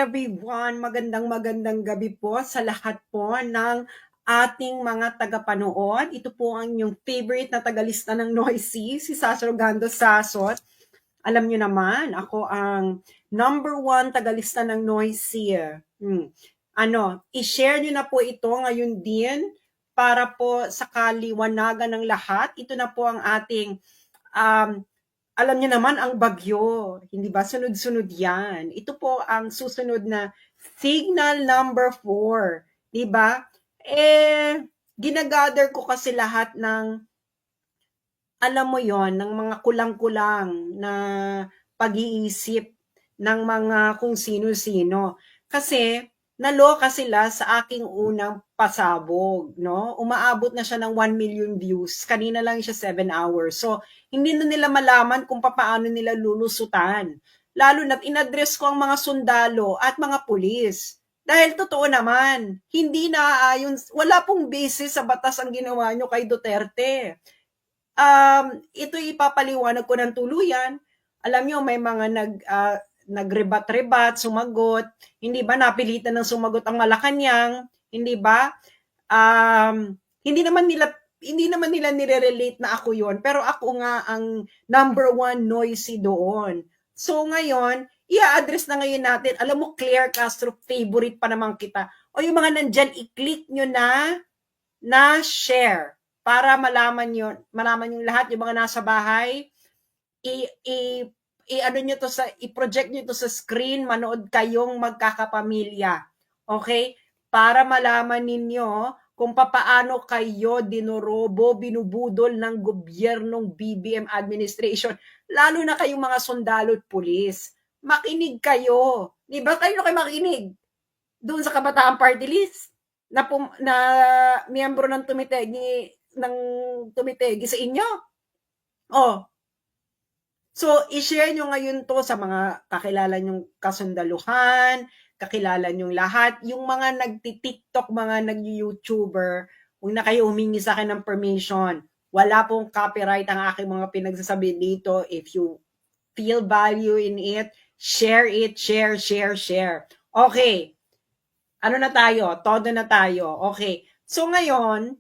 everyone, magandang gabi po sa lahat po ng ating mga tagapanood. Ito po ang inyong favorite na tagalista ng Noisy, si Sasha Rogando Sasot. Alam nyo naman, ako ang #1 tagalista ng Noisy. I-share nyo na po ito ngayon din para po sa kaliwanagan ng lahat. Ito na po ang ating alam niyo naman ang bagyo, hindi ba? Sunod-sunod yan. Ito po ang susunod na signal number 4, di ba? Ginagather ko kasi lahat ng, alam mo yon, ng mga kulang-kulang na pag-iisip ng mga kung sino-sino. Kasi, naloka sila sa aking unang pasabog, no? Umaabot na siya ng 1 million views. Kanina lang siya 7 hours. So, hindi na nila malaman kung paano nila lulusutan. Lalo na't inaddress ko ang mga sundalo at mga pulis. Dahil totoo naman, hindi naaayon, wala pong basis sa batas ang ginawa nyo kay Duterte. Ito ipapaliwanag ko ng tuluyan. Alam nyo, may mga nagrebat-rebat, sumagot. Hindi ba napilitan ng sumagot ang Malacanang? Hindi ba? Hindi naman nila nire-relate na ako yon, pero ako nga ang #1 Noisy doon. So ngayon, i-address na ngayon natin. Alam mo, Claire Castro, favorite pa naman kita. O yung mga nandyan, i-click nyo na share para malaman yung lahat, yung mga nasa bahay, i-project nyo to sa screen, manood kayong magkakapamilya. Okay? Para malaman ninyo kung papaano kayo dinorobo, binubudol ng gobyernong BBM administration, lalo na kayong mga sundalo at pulis. Makinig kayo. Di ba kayo na kayo makinig? Doon sa Kabataan Party List na miyembro ng tumitegi sa inyo. So, i-share nyo ngayon to sa mga kakilala nyong kasundaluhan, kakilala nyong lahat, yung mga nagti-TikTok, mga nag-YouTuber, huwag na kayo humingi sa akin ng permission. Wala pong copyright ang aking mga pinagsasabi dito. If you feel value in it, share it, share. Okay. Ano na tayo? Todo na tayo. Okay. So ngayon,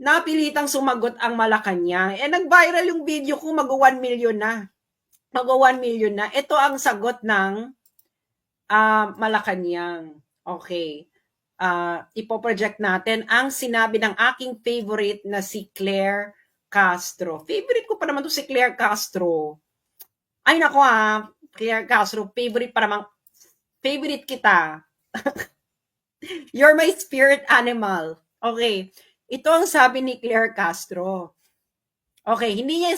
napilitang sumagot ang Malacanang. Nag-viral yung video ko, mag-1 million na. Mag-1 million na. Ito ang sagot ng Malacanang. Okay. Ipoproject natin ang sinabi ng aking favorite na si Claire Castro. Favorite ko pa naman to si Claire Castro. Ay nako Claire Castro, favorite kita. You're my spirit animal. Okay. Ito ang sabi ni Claire Castro. Okay, hindi niya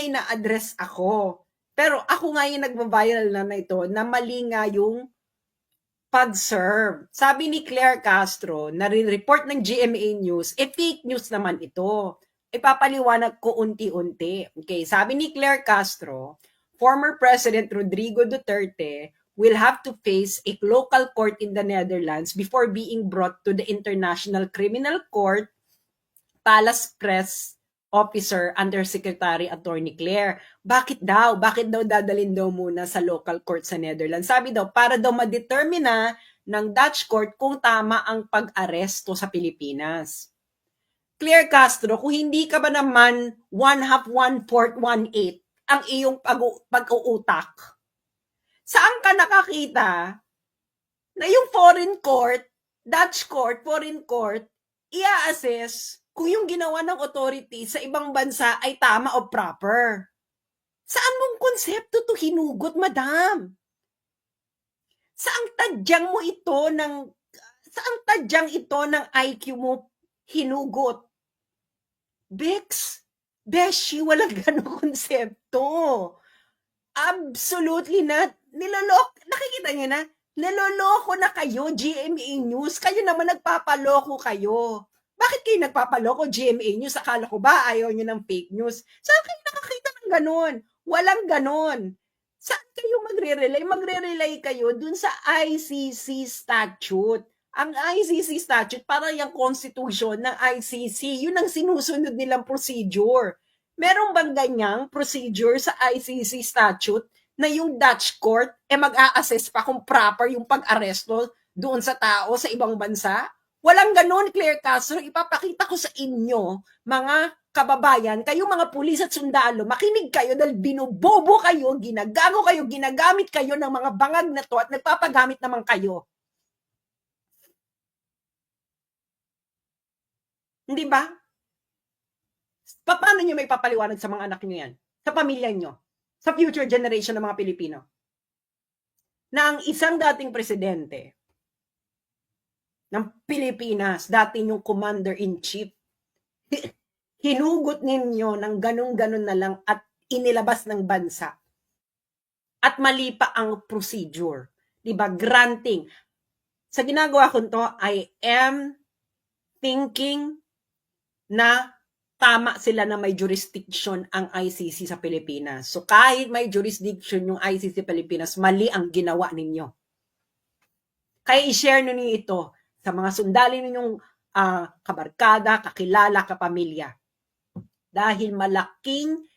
ina-address ako. Pero ako nga yung nagba-viral na ito na mali nga yung pag-serve. Sabi ni Claire Castro, nare-report ng GMA News, fake news naman ito. Ipapaliwanag ko unti-unti. Okay, sabi ni Claire Castro, former President Rodrigo Duterte will have to face a local court in the Netherlands before being brought to the International Criminal Court, Palace Press Officer Undersecretary Attorney Claire. Bakit daw dadalhin daw muna sa local court sa Netherlands? Sabi daw, para daw ma-determine ng Dutch court kung tama ang pag-aresto sa Pilipinas. Claire Castro, kung hindi ka ba naman 1/2, 1/4, 1/8 ang iyong pag-uutak, saan ka nakakita na yung foreign court, Dutch court, foreign court, i-assess kung yung ginawa ng authority sa ibang bansa ay tama o proper? Saan mong konsepto to hinugot, madam? Saang tadyang IQ mo hinugot? Beshi, walang ganong konsepto. Absolutely not. Nakikita niyo na? Niloloko na kayo, GMA News. Kayo naman nagpapaloko kayo. Bakit kayo nagpapaloko, GMA News? Akala ko ba ayaw nyo ng fake news? Saan kayo nakakita ng ganon? Walang ganon. Saan kayo magre-relay? Magre-relay kayo dun sa ICC statute. Ang ICC statute, para yung constitution ng ICC, yun ang sinusunod nilang procedure. Meron bang ganyang procedure sa ICC statute na yung Dutch court mag-a-assess pa kung proper yung pag-aresto doon sa tao sa ibang bansa? Walang ganon, Claire Castro. Ipapakita ko sa inyo, mga kababayan, kayo mga pulis at sundalo, makinig kayo dahil binubobo kayo, ginagago kayo, ginagamit kayo ng mga bangag na to at nagpapagamit naman kayo. Hindi ba? Paano nyo may papaliwanag sa mga anak nyo yan? Sa pamilya nyo? Sa future generation ng mga Pilipino? Na ang isang dating presidente ng Pilipinas, dati yung commander-in-chief, hinugot ninyo ng ganun-ganun na lang at inilabas ng bansa. At mali pa ang procedure. Diba? Granting. Sa ginagawa ko to, I am thinking na tama sila na may jurisdiction ang ICC sa Pilipinas. So kahit may jurisdiction yung ICC Pilipinas, mali ang ginawa ninyo. Kaya i-share ninyo ito sa mga sundali ninyong kabarkada, kakilala, kapamilya. Dahil malaking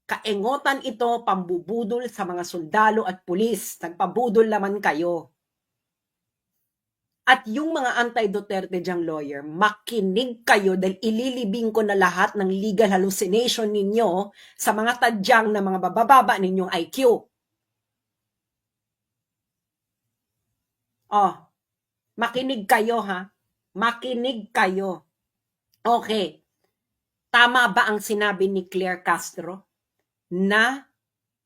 kaengotan ito, pambubudol sa mga sundalo at pulis. Nagpabudol naman kayo. At yung mga anti-Duterte diyang lawyer, makinig kayo dahil ililibing ko na lahat ng legal hallucination ninyo sa mga tadyang na mga bababa ninyong IQ. Oh, makinig kayo ha. Makinig kayo. Okay. Tama ba ang sinabi ni Claire Castro na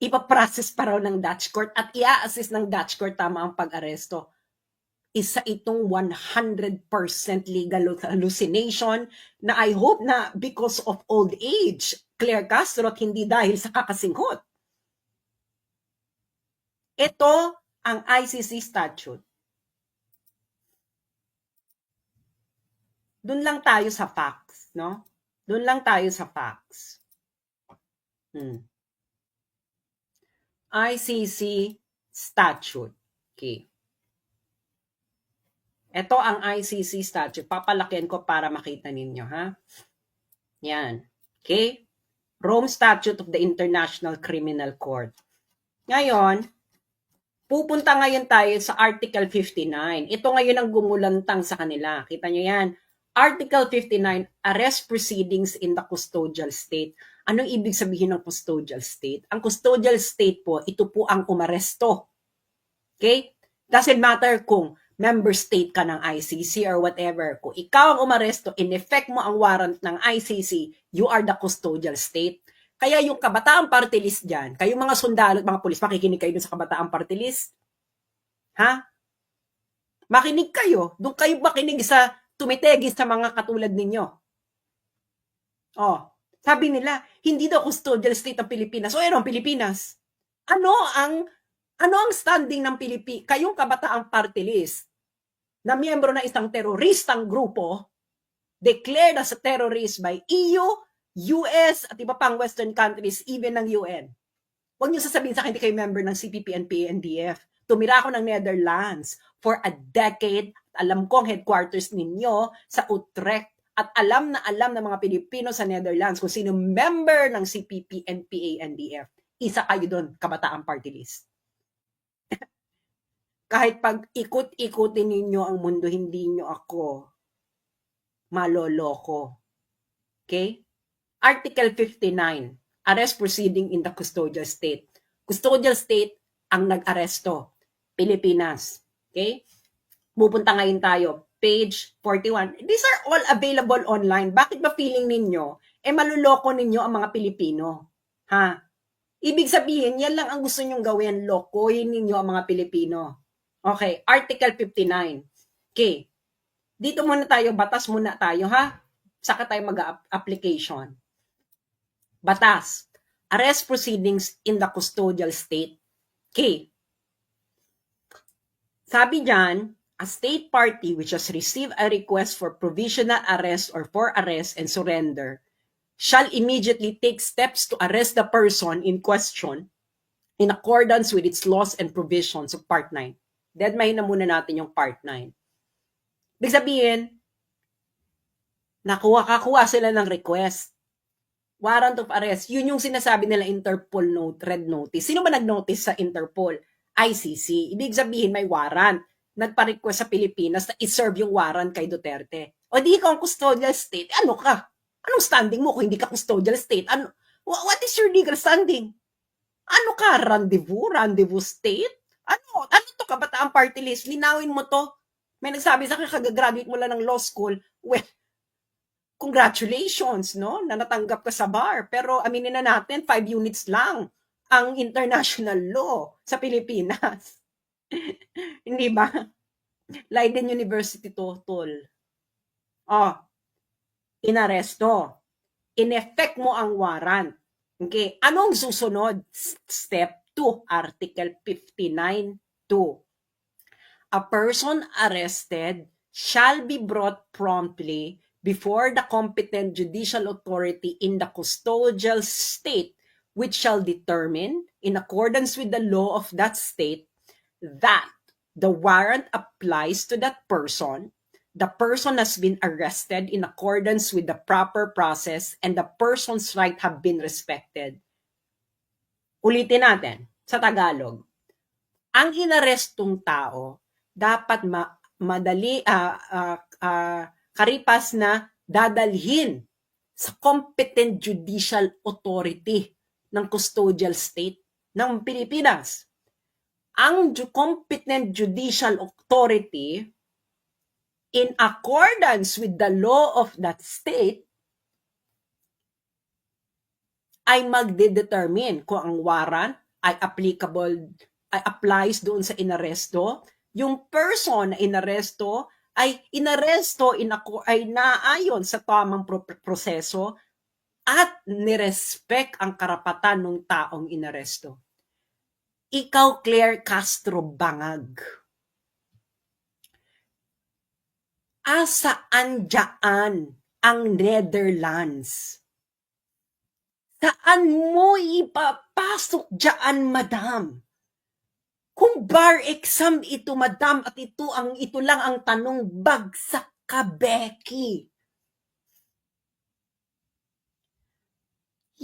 ipaprocess pa raw ng Dutch court at i-assist ng Dutch court tama ang pag-aresto? Isa itong 100% legal hallucination na I hope na because of old age, Claire Castro, at hindi dahil sa kakasinghot. Ito ang ICC statute. Doon lang tayo sa facts, no? Doon lang tayo sa facts. ICC statute. Okay. Ito ang ICC statute. Papalakihan ko para makita ninyo, ha? Yan. Okay? Rome Statute of the International Criminal Court. Ngayon, pupunta ngayon tayo sa Article 59. Ito ngayon ang gumulantang sa kanila. Kita nyo yan. Article 59, Arrest Proceedings in the Custodial State. Anong ibig sabihin ng custodial state? Ang custodial state po, ito po ang umaresto. Okay? Doesn't matter kung member state ka ng ICC or whatever. Kung ikaw ang umaresto, in effect mo ang warrant ng ICC, you are the custodial state. Kaya yung Kabataan Party List dyan, kayong mga sundalo at mga pulis, makikinig kayo dun sa Kabataan Party List? Ha? Makinig kayo. Doon kayo makinig sa tumitegis sa mga katulad ninyo. Oh, sabi nila, hindi daw custodial state ang Pilipinas. O ano ang Pilipinas? Ano ang standing ng Pilipinas? Kayong Kabataang Party List na miyembro ng isang teroristang grupo declared as a terrorist by EU, US at iba pang Western countries, even ng UN. Huwag niyo sasabihin sa akin hindi kayo member ng CPP, NPA, NDF. Tumira ako ng Netherlands for a decade. Alam ko ang headquarters ninyo sa Utrecht at alam na ng mga Pilipino sa Netherlands kung sino member ng CPP, NPA, NDF. Isa kayo doon, Kabataang Party List. Kahit pag ikot-ikutin ninyo ang mundo, hindi nyo ako maloloko. Okay? Article 59, Arrest Proceeding in the Custodial State. Custodial State ang nag-aresto. Pilipinas. Okay? Pupunta ngayon tayo. Page 41. These are all available online. Bakit ba feeling ninyo, maluloko ninyo ang mga Pilipino? Ha? Ibig sabihin, yan lang ang gusto nyong gawin. Lokohin ninyo ang mga Pilipino. Okay, Article 59. Okay. Dito muna tayo, batas muna tayo, ha? Saka tayo mag-application. Batas. Arrest proceedings in the custodial state. Okay. Sabi dyan, a state party which has received a request for provisional arrest or for arrest and surrender shall immediately take steps to arrest the person in question in accordance with its laws and provisions of Part 9. Deadmahin na muna natin yung Part 9. Ibig sabihin, kakuha sila ng request. Warrant of arrest, yun yung sinasabi nila Interpol note, red notice. Sino ba nag-notice sa Interpol? ICC. Ibig sabihin may warrant. Nagpa-request sa Pilipinas na i-serve yung warrant kay Duterte. O di ikaw ang custodial state, ano ka? Anong standing mo kung hindi ka custodial state? Ano, what is your legal standing? Ano ka? Rendezvous? Rendezvous state? Ano to kabataang party list? Linawin mo to. May nagsabi sa akin, kagagraduate mo lang ng law school. Well, congratulations, no? Na natanggap ka sa bar. Pero aminin na natin, 5 units lang ang international law sa Pilipinas. Hindi ba? Leiden University to, tol. Oh, inaresto. In-effect mo ang warrant. Okay, anong susunod? Step 2, Article 59.2. A person arrested shall be brought promptly before the competent judicial authority in the custodial state, which shall determine, in accordance with the law of that state, that the warrant applies to that person, the person has been arrested in accordance with the proper process, and the person's right have been respected. Ulitin natin sa Tagalog. Ang inarestong tao dapat madali karipas na dadalhin sa competent judicial authority ng custodial state ng Pilipinas. Ang competent judicial authority, in accordance with the law of that state, ay magdedetermine kung ang warrant ay applicable, ay applies doon sa inaresto. Yung person na inaresto ay inaresto ay naayon sa tamang proseso at nirespect ang karapatan ng taong inaresto. Ikaw, Claire Castro Bangag, asaan dyan ang Netherlands? Saan mo ipapasok dyan, madam? Kung bar exam ito, madam, at ito lang ang tanong, bagsak ka, Becky.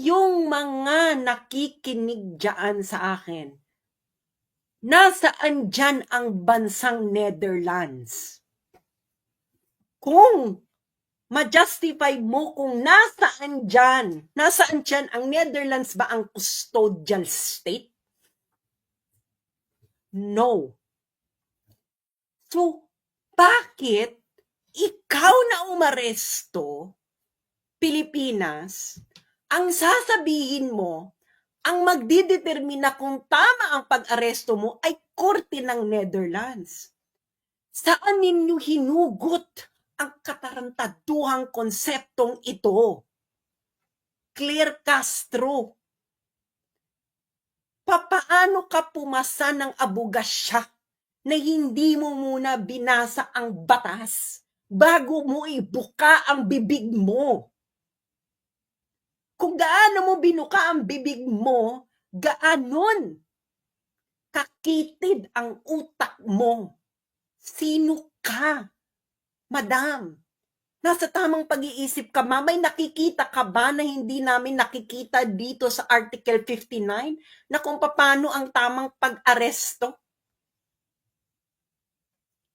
Yung mga nakikinig dyan sa akin, nasaan dyan ang bansang Netherlands? Kung ma-justify mo kung nasaan dyan ang Netherlands ba ang custodial state? No. So, bakit ikaw na umaresto, Pilipinas, ang sasabihin mo, ang magdidetermina kung tama ang pag-aresto mo ay korte ng Netherlands? Saan ninyo hinugot ang katarantaduhang konseptong ito? Claire Castro, papaano ka pumasa ng abogasya na hindi mo muna binasa ang batas bago mo ibuka ang bibig mo? Kung gaano mo binuka ang bibig mo, gaanon kakitid ang utak mo. Sino ka, madam? Nasa tamang pag-iisip ka ba? May nakikita ka ba na hindi namin nakikita dito sa Article 59 na kung paano ang tamang pag-aresto?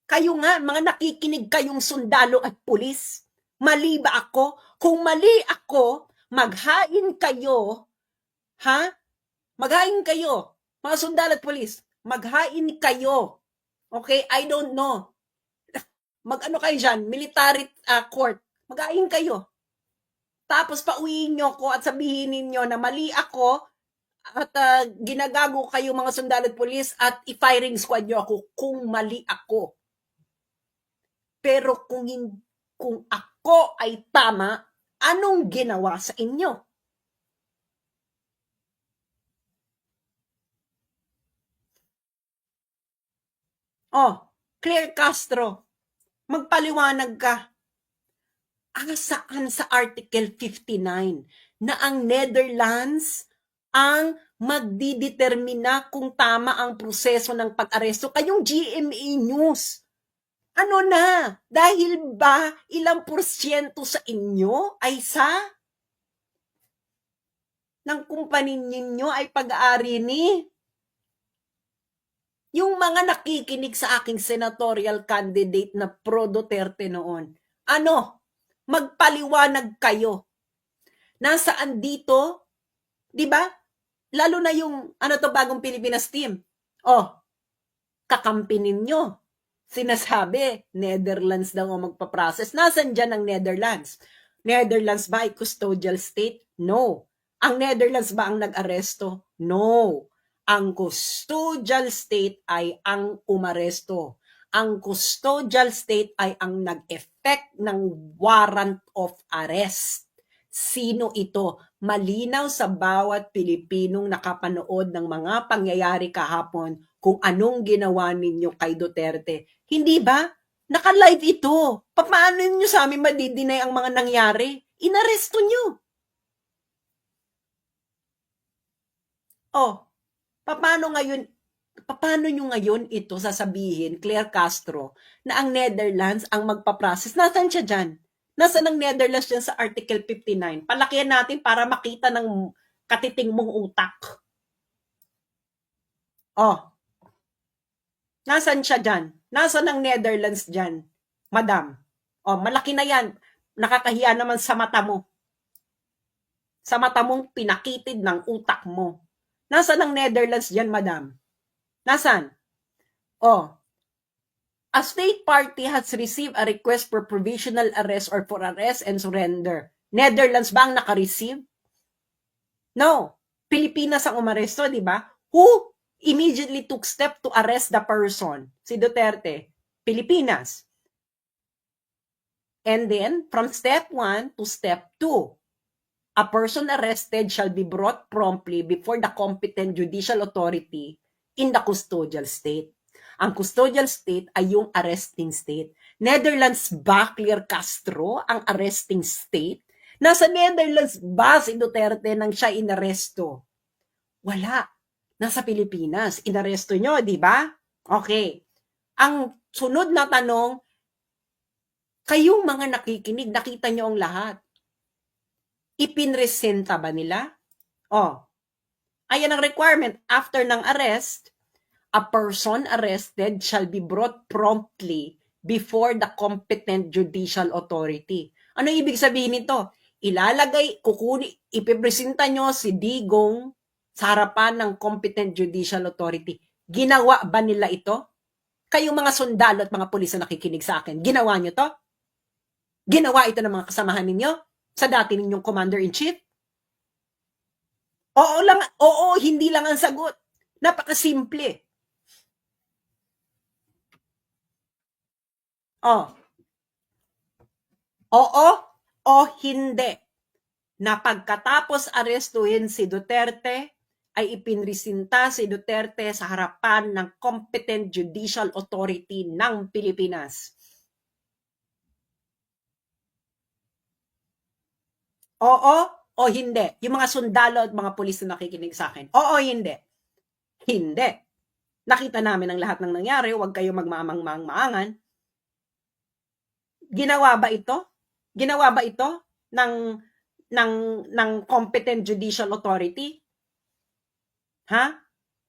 Kayo nga, mga nakikinig kayong sundalo at pulis. Mali ba ako? Kung mali ako, maghain kayo, ha? Maghain kayo, mga sundalo at pulis. Maghain kayo. Okay? I don't know. Mag-ano kayo dyan? Military court. Maghain kayo. Tapos pauwiin nyo ko at sabihin ninyo na mali ako at ginagago kayo mga sundalo at pulis at i-firing squad nyo ako kung mali ako. Pero kung ako ay tama, anong ginawa sa inyo? Oh, Claire Castro, magpaliwanag ka. Saan sa Article 59 na ang Netherlands ang magdidetermina kung tama ang proseso ng pag-aresto? Kayong GMA News, ano na? Dahil ba ilang porsyento sa inyo ay sa ng kumpanya ninyo ay pag-aari ni yung mga nakikinig sa aking senatorial candidate na pro Duterte noon. Ano? Magpaliwanag kayo. Nasaan dito? 'Di ba? Lalo na yung ano to bagong Pilipinas team. Oh, kakampi ninyo. Sinasabi, Netherlands daw ang magpa-process. Nasaan dyan ang Netherlands? Netherlands ba ay custodial state? No. Ang Netherlands ba ang nag-aresto? No. Ang custodial state ay ang umaresto. Ang custodial state ay ang nag-effect ng warrant of arrest. Sino ito? Malinaw sa bawat Pilipinong nakapanood ng mga pangyayari kahapon kung anong ginawa ninyo kay Duterte. Hindi ba? Naka-live ito. Paano nyo sa amin madidinay ang mga nangyari? Inaresto nyo. Oh, paano nyo ngayon ito sasabihin, Claire Castro, na ang Netherlands ang magpa-process? Nasaan siya dyan? Nasaan ang Netherlands dyan sa Article 59? Palakihan natin para makita ng katiting mong utak. Oh, nasaan siya dyan? Nasaan ang Netherlands dyan, madam? Oh, malaki na yan. Nakakahiya naman sa mata mo. Sa mata mong pinakitid ng utak mo. Nasaan ang Netherlands dyan, madam? Nasaan? Oh, a state party has received a request for provisional arrest or for arrest and surrender. Netherlands ba ang naka-receive? No. Pilipinas ang umaresto, di ba? Who immediately took step to arrest the person? Si Duterte. Pilipinas. And then, from step 1 to step 2, a person arrested shall be brought promptly before the competent judicial authority in the custodial state. Ang custodial state ay yung arresting state. Netherlands ba, Claire Castro, ang arresting state? Nasa Netherlands ba si Duterte nang siya inaresto? Wala. Nasa Pilipinas. Inaresto nyo, di ba? Okay. Ang sunod na tanong, kayong mga nakikinig, nakita nyo ang lahat. Ipinresenta ba nila? Oh, ayan ang requirement. After ng arrest, a person arrested shall be brought promptly before the competent judicial authority. Ano ibig sabihin nito? Ipipresenta nyo si Digong sa harapan ng competent judicial authority. Ginawa ba nila ito? Kayong mga sundalo at mga pulis na nakikinig sa akin, ginawa nyo to? Ginawa ito ng mga kasamahan ninyo? Sa dati ninyong commander-in-chief? Oo, hindi lang ang sagot. Napakasimple. Oo o hindi. Na pagkatapos arestuhin si Duterte, ay ipinresinta si Duterte sa harapan ng competent judicial authority ng Pilipinas. Oo o hindi? Yung mga sundalo at mga pulis na nakikinig sa akin. Oo, hindi. Hindi. Nakita namin ang lahat ng nangyari, huwag kayo magmamang-maangan. Ginawa ba ito? Ginawa ba ito ng competent judicial authority?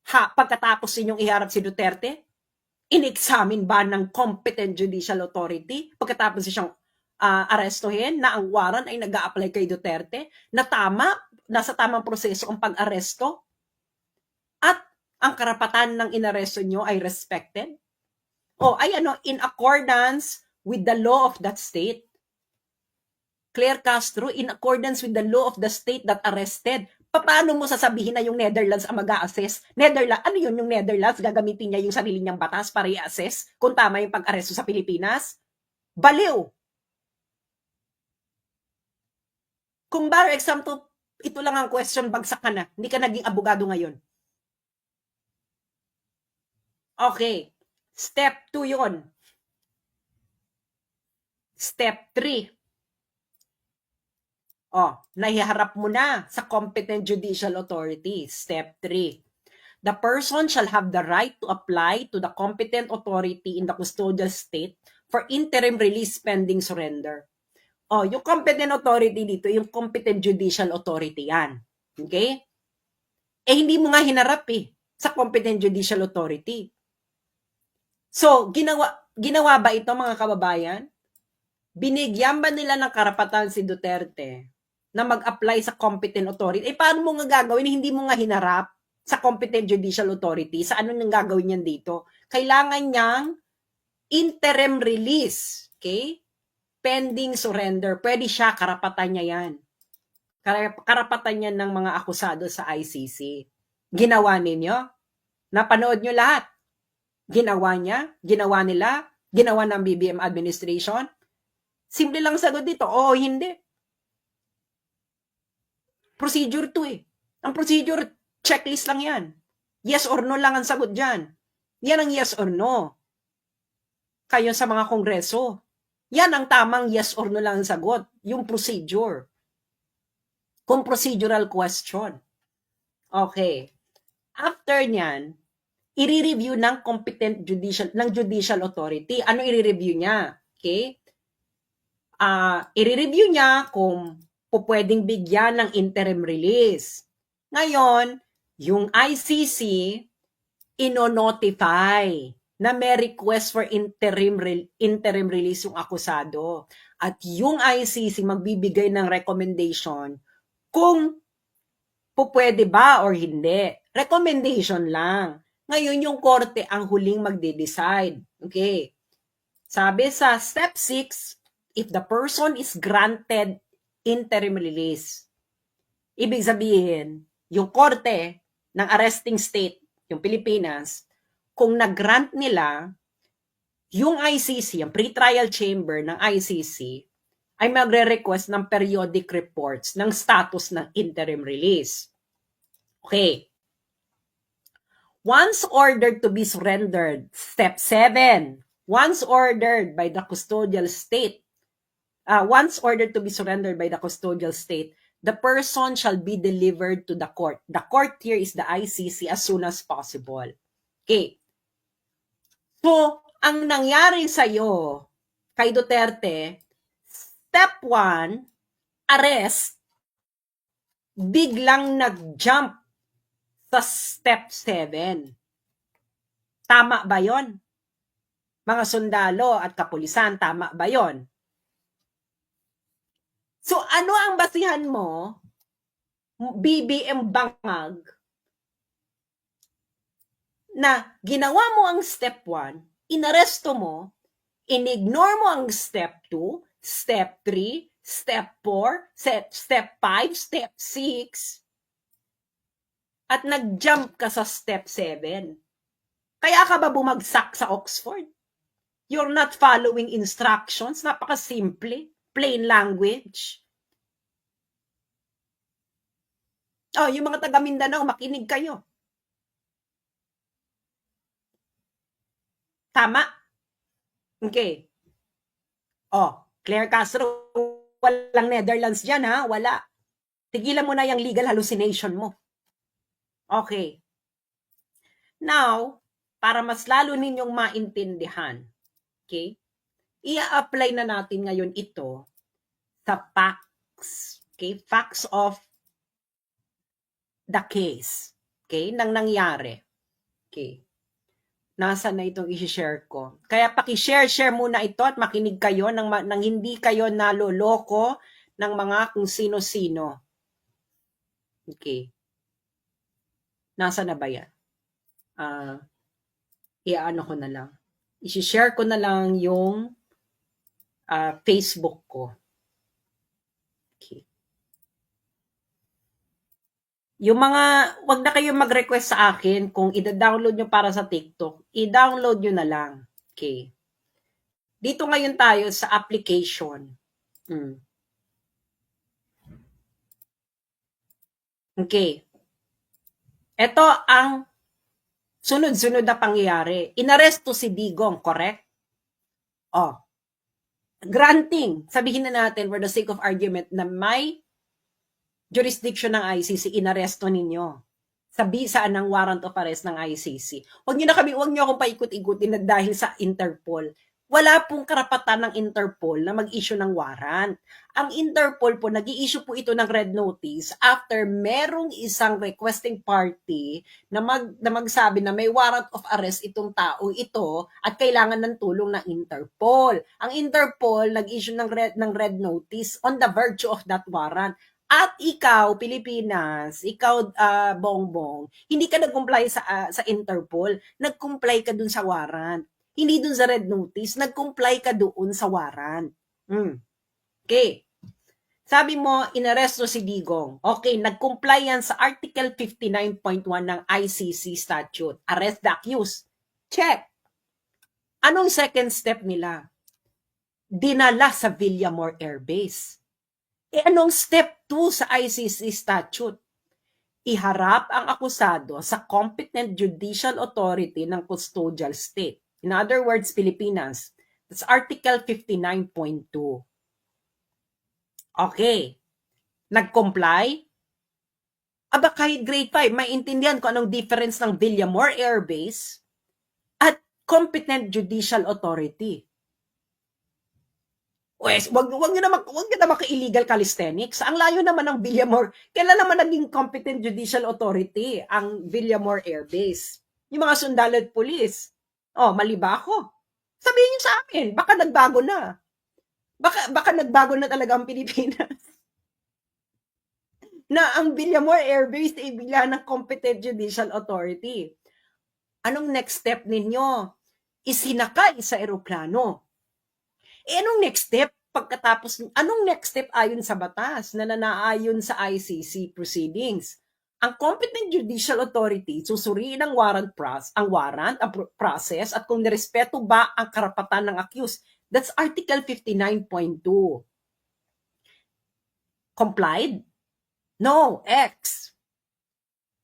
Pagkatapos ninyong iharap si Duterte, in-examine ba ng competent judicial authority pagkatapos siyang arestuhin na ang warrant ay nag-a-apply kay Duterte na nasa tamang proseso ang pag-aresto at ang karapatan ng inaresto nyo ay respected? In accordance with the law of that state. Claire Castro, in accordance with the law of the state that arrested. Paano mo sasabihin na yung Netherlands ang mag-a-assess? Ano yun yung Netherlands? Gagamitin niya yung sarili niyang batas para i-assess kung tama yung pag-aresto sa Pilipinas? Baliw! Kung bar example, ito lang ang question, bagsak ka na. Hindi ka naging abogado ngayon. Okay. Step 2 yun. Step 3. Nahiharap mo na sa competent judicial authority. Step 3. The person shall have the right to apply to the competent authority in the custodial state for interim release pending surrender. Yung competent authority dito, yung competent judicial authority yan. Okay? Hindi mo nga hinarap sa competent judicial authority. So, ginawa ba ito mga kababayan? Binigyan ba nila ng karapatan si Duterte na mag-apply sa competent authority? Paano mo nga gagawin? Hindi mo nga hinarap sa competent judicial authority. Sa ano nang gagawin niyan dito? Kailangan niyang interim release. Okay? Pending surrender. Pwede siya, karapatan niya yan. Karapatan niya ng mga akusado sa ICC. Ginawa ninyo? Napanood nyo lahat? Ginawa niya? Ginawa nila? Ginawa ng BBM administration? Simple lang sagot dito, oo, hindi. Procedure to Ang procedure, checklist lang yan. Yes or no lang ang sagot dyan. Yan ang yes or no. Kayo sa mga kongreso. Yan ang tamang yes or no lang ang sagot. Yung procedure. Kung procedural question. Okay. After nyan, i-review ng competent judicial authority. Ano i-review niya? Okay? I-review niya kung pwedeng bigyan ng interim release. Ngayon, yung ICC ino-notify na may request for interim release yung akusado. At yung ICC magbibigay ng recommendation kung pwede ba or hindi. Recommendation lang. Ngayon yung korte ang huling magde-decide. Okay. Sabi sa step 6, if the person is granted interim release, ibig sabihin, yung korte ng arresting state, yung Pilipinas, kung nag-grant nila, yung ICC, yung pre-trial chamber ng ICC, ay magre-request ng periodic reports ng status ng interim release. Okay. Once ordered to be surrendered, step 7, once ordered by the custodial state, the person shall be delivered to the court. The court here is the ICC as soon as possible. Okay. So, ang nangyari sa'yo, kay Duterte, step 1, arrest, biglang nag-jump sa step 7. Tama ba yon? Mga sundalo at kapulisan, tama ba yon? So, ano ang basihan mo, BBM Bangag, na ginawa mo ang step 1, inaresto mo, inignore mo ang step 2, step 3, step 4, step 5, step 6, at nag-jump ka sa step 7. Kaya ka ba bumagsak sa Oxford? You're not following instructions. Napaka-simple. Plain language. Oh, yung mga taga Mindanao, makinig kayo. Tama? Okay. Oh, Claire Castro, walang Netherlands dyan ha? Wala. Tigilan mo na yung legal hallucination mo. Okay. Now, para mas lalo ninyong maintindihan, okay, i-apply na natin ngayon ito sa facts, okay, facts of the case, okay, nang nangyari. Okay. Nasa na itong i-share ko. Kaya paki-share muna ito at makinig kayo nang hindi kayo naloloko ng mga kung sino-sino. Okay. Nasa na ba yan? I-ano ko na lang. I-share ko na lang yung Facebook ko. Okay. Yung mga, wag na kayo mag-request sa akin kung i-download nyo para sa TikTok, i-download nyo na lang. Okay. Dito ngayon tayo sa application. Okay. Ito ang sunod-sunod na pangyayari. Inaresto si Digong, correct? Oh. Granting, sabihin na natin for the sake of argument na may jurisdiction ng ICC, inaresto ninyo. Saan ang warrant of arrest ng ICC. Huwag niyo akong paikot-ikutin na dahil sa Interpol. Wala pong karapatan ng Interpol na mag-issue ng warrant. Ang Interpol po, nag-i-issue po ito ng red notice after merong isang requesting party na magsabi na may warrant of arrest itong tao ito at kailangan ng tulong ng Interpol. Ang Interpol nag-issue ng red notice on the virtue of that warrant. At ikaw, Pilipinas, ikaw, Bongbong, hindi ka nag-comply sa Interpol, nag-comply ka dun sa warrant. Hindi dun sa red notice, nag-comply ka doon sa warrant. Okay. Sabi mo, inaresto si Digong. Okay, nag-comply yan sa Article 59.1 ng ICC statute. Arrest the accused. Check. Anong second step nila? Dinala sa Villamor Air Base. Anong step 2 sa ICC statute? Iharap ang akusado sa competent judicial authority ng custodial state. In other words, Pilipinas. That's Article 59.2. Okay. Nag-comply? Aba, kahit grade 5, maintindihan ko anong difference ng Villamor Air Base at competent judicial authority. Wes, wag niyo na maka-illegal calisthenics. Ang layo naman ng Villamor. Kailan naman naging competent judicial authority ang Villamor Air Base? Yung mga sundalo at pulis. Oh, mali ba ako? Sabihin niyo sa akin, baka nagbago na. Baka nagbago na talaga ang Pilipinas. Na ang Villamor Air Base ay bigla ng competent judicial authority. Anong next step ninyo? Isinakay sa eroplano. Anong next step pagkatapos? Anong next step ayon sa batas na nanaayon sa ICC proceedings? Ang competent judicial authority susuriin ang warrant process at kung nirespeto ba ang karapatan ng accused. That's Article 59.2. Complied? No, X.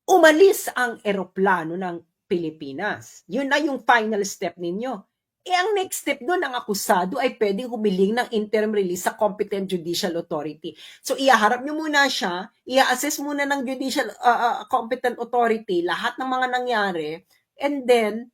Umalis ang eroplano ng Pilipinas. Yun na yung final step ninyo. Ang next step doon, ang akusado ay pwedeng humiling ng interim release sa competent judicial authority. So, ihaharap nyo muna siya, i-assess muna ng judicial competent authority lahat ng mga nangyari, and then,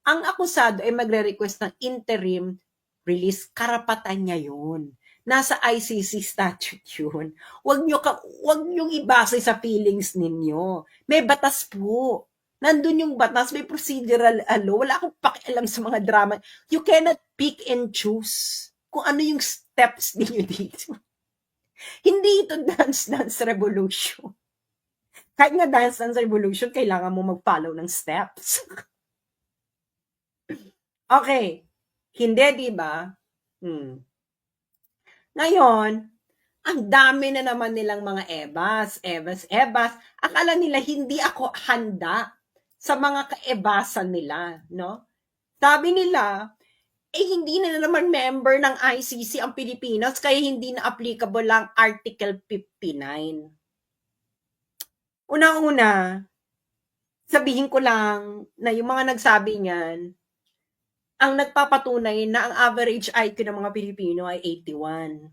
ang akusado ay magre-request ng interim release. Karapatan niya yun. Nasa ICC statute yun. Huwag nyo ibase sa feelings ninyo. May batas po. Nandun yung batas, may procedural law. Wala akong pakialam sa mga drama. You cannot pick and choose kung ano yung steps ninyo dito. Hindi ito dance revolution. Kahit nga dance revolution, kailangan mo mag-follow ng steps. Okay. Hindi, di ba? Ngayon, ang dami na naman nilang mga ebas. Akala nila hindi ako handa sa mga kaebasan nila, no? Sabi nila, hindi na naman member ng ICC ang Pilipinas, kaya hindi na applicable lang Article 59. Unang-una, sabihin ko lang na yung mga nagsabi niyan, ang nagpapatunay na ang average IQ ng mga Pilipino ay 81.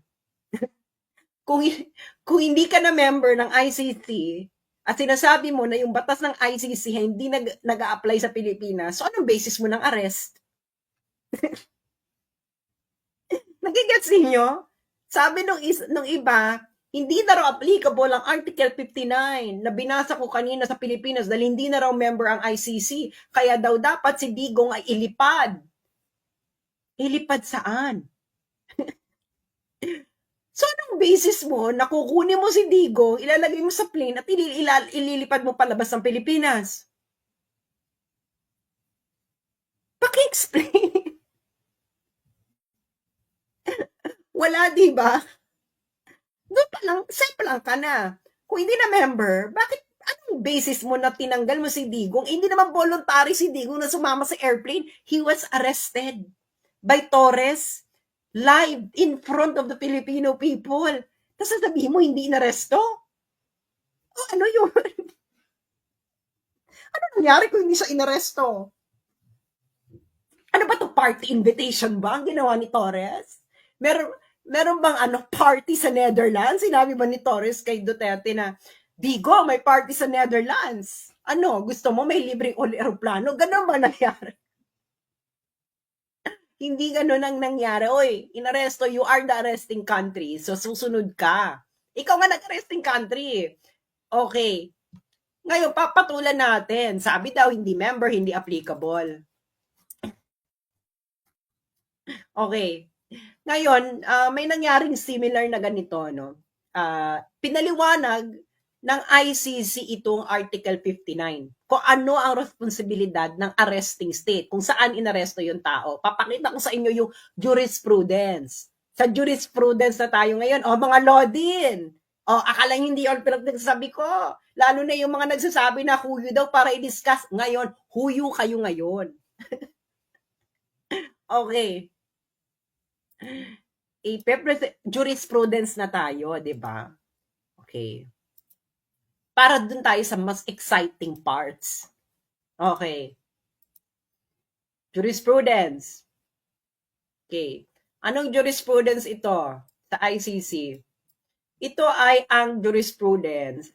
kung hindi ka na member ng ICC, at sinasabi mo na yung batas ng ICC hindi nag-a-apply sa Pilipinas, so anong basis mo ng arrest? Nagigets ninyo? Sabi nung iba, hindi na raw applicable ang Article 59 na binasa ko kanina sa Pilipinas dahil hindi na raw member ang ICC. Kaya daw dapat si Digong ay ilipad. Ilipad saan? So, anong basis mo na kukunin mo si Digong, ilalagay mo sa plane at ililipad mo palabas ng Pilipinas? Paki-explain. Wala, di ba? Doon pa lang, safe lang ka na. Kung hindi na member, bakit, anong basis mo na tinanggal mo si Digong? Hindi naman voluntary si Digong na sumama sa airplane. He was arrested by Torres live in front of the Filipino people. Tapos sasabihin mo, hindi inaresto? O ano yun? Ano nangyari kung hindi siya inaresto? Ano ba to, party invitation ba ang ginawa ni Torres? Meron bang party sa Netherlands? Sinabi ba ni Torres kay Duterte na, Digo, may party sa Netherlands. Ano, gusto mo may libreng aeroplano? Ganun ba nangyari? Hindi gano'n ang nangyari. Oy, inaresto, you are the arresting country. So, susunod ka. Ikaw nga nag-arresting country. Okay. Ngayon, papatulan natin. Sabi daw, hindi member, hindi applicable. Okay. Ngayon, may nangyaring similar na ganito, no? Pinaliwanag ng ICC itong Article 59 kung ano ang responsibilidad ng arresting state, kung saan inaresto yung tao. Papakita ko sa inyo yung jurisprudence. Sa jurisprudence na tayo ngayon, mga law din. Akala hindi yun pinagsasabi ko. Lalo na yung mga nagsasabi na huyo daw para i-discuss. Ngayon, huyo kayo ngayon. Okay. Jurisprudence na tayo, di ba? Okay. Para dun tayo sa mas exciting parts. Okay. Jurisprudence. Okay. Anong jurisprudence ito sa ICC? Ito ay ang jurisprudence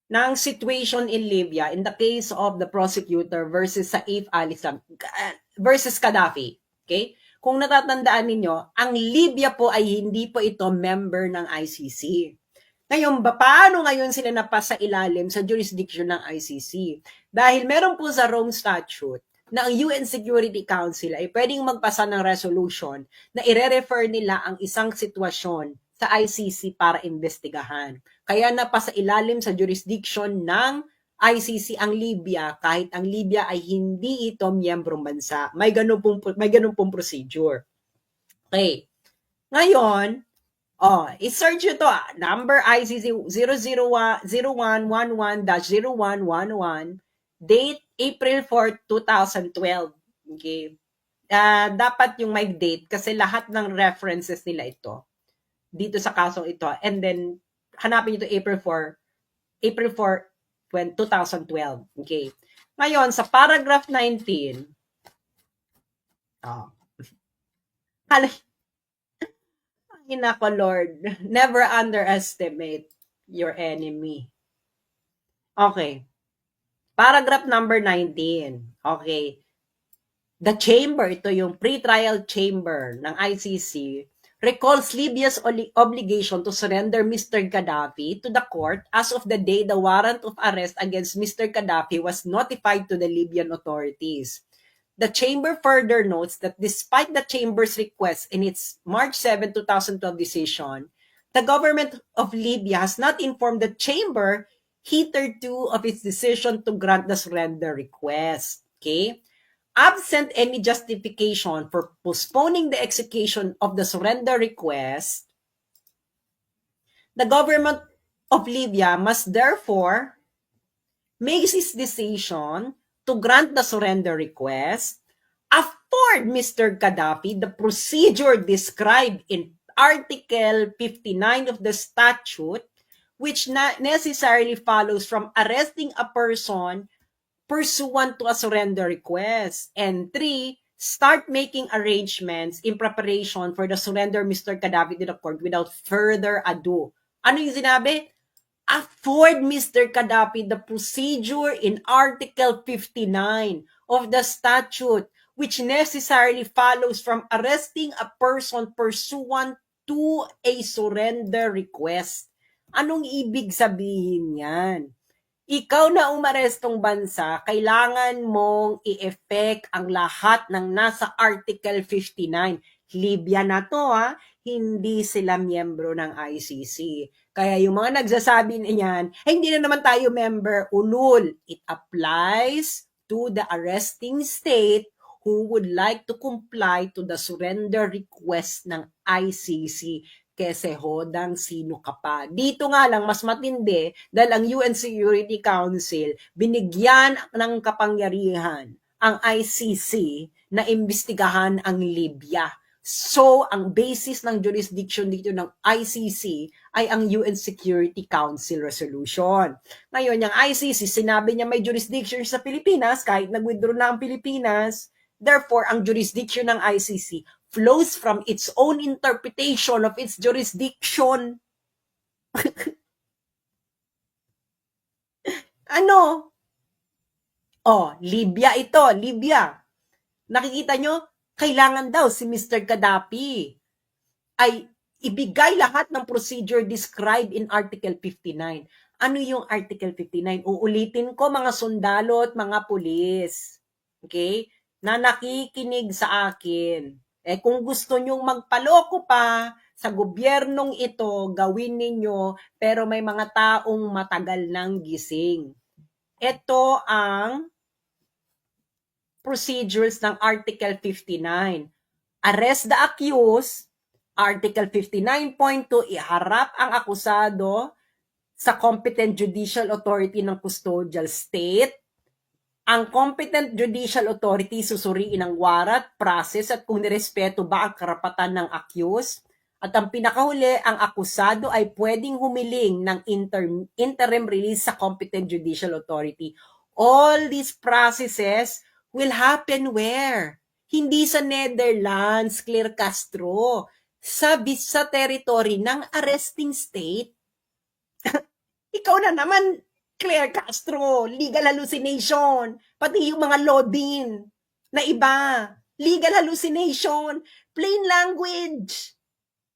ng situation in Libya in the case of the prosecutor versus Saif al-Islam versus Gaddafi. Okay? Kung natatandaan ninyo, ang Libya po ay hindi po ito member ng ICC. Ngayon, paano ngayon sila napasa ilalim sa jurisdiction ng ICC? Dahil meron po sa Rome Statute na ang UN Security Council ay pwedeng magpasa ng resolution na ire-refer nila ang isang sitwasyon sa ICC para investigahan. Kaya napasa ilalim sa jurisdiction ng ICC ang Libya kahit ang Libya ay hindi ito miyembrong bansa. May ganun pong procedure. Okay. Ngayon, i-search nyo to. Number ICC 00111-0111, date April 4, 2012. Okay. Dapat yung may date kasi lahat ng references nila ito dito sa kasong ito. And then, hanapin nyo ito April 4, 2012. Okay. Ngayon, sa paragraph 19, Nako Lord, never underestimate your enemy. Okay. Paragraph number 19. Okay. The chamber, ito yung pre-trial chamber ng ICC, recalls Libya's obligation to surrender Mr. Gaddafi to the court as of the day the warrant of arrest against Mr. Gaddafi was notified to the Libyan authorities. The chamber further notes that despite the chamber's request in its March 7, 2012 decision, the government of Libya has not informed the chamber hitherto of its decision to grant the surrender request. Okay? Absent any justification for postponing the execution of the surrender request, the government of Libya must therefore make its decision to grant the surrender request, afford Mr. Gaddafi the procedure described in Article 59 of the statute, which necessarily follows from arresting a person pursuant to a surrender request. And 3, start making arrangements in preparation for the surrender Mr. Gaddafi to the court without further ado. Ano yung sinabi? Afford Mr. Gaddafi the procedure in Article 59 of the statute, which necessarily follows from arresting a person pursuant to a surrender request. Anong ibig sabihin yan? Ikaw na umarestong bansa, kailangan mong i-effect ang lahat ng nasa Article 59. Libya na to, hindi sila miyembro ng ICC. Kaya yung mga nagsasabi niyan, hindi na naman tayo member, ulul. It applies to the arresting state who would like to comply to the surrender request ng ICC. Kese hodang sino ka pa. Dito nga lang, mas matindi dahil ang UN Security Council binigyan ng kapangyarihan ang ICC na imbestigahan ang Libya. So, ang basis ng jurisdiction dito ng ICC ay ang UN Security Council resolution. Ngayon, yung ICC, sinabi niya may jurisdiction sa Pilipinas kahit nag-withdraw na ang Pilipinas. Therefore, ang jurisdiction ng ICC flows from its own interpretation of its jurisdiction. Libya ito, Libya. Nakikita nyo, kailangan daw si Mr. Gaddafi ay ibigay lahat ng procedure described in Article 59. Ano yung Article 59? Uulitin ko mga sundalo at mga pulis. Okay? Na nakikinig sa akin. Kung gusto nyong magpaloko pa sa gobyernong ito, gawin ninyo, pero may mga taong matagal nang gising. Ito ang procedures ng Article 59. Arrest the accused. Article 59.2, iharap ang akusado sa competent judicial authority ng custodial state. Ang competent judicial authority susuriin ang warat, process at kung nirespeto ba ang karapatan ng accused. At ang pinakahuli, ang akusado ay pwedeng humiling ng interim release sa competent judicial authority. All these processes will happen where? Hindi sa Netherlands, Claire Castro. Sa territory ng arresting state. Ikaw na naman, Claire Castro, legal hallucination. Pati yung mga law din na iba. Legal hallucination. Plain language.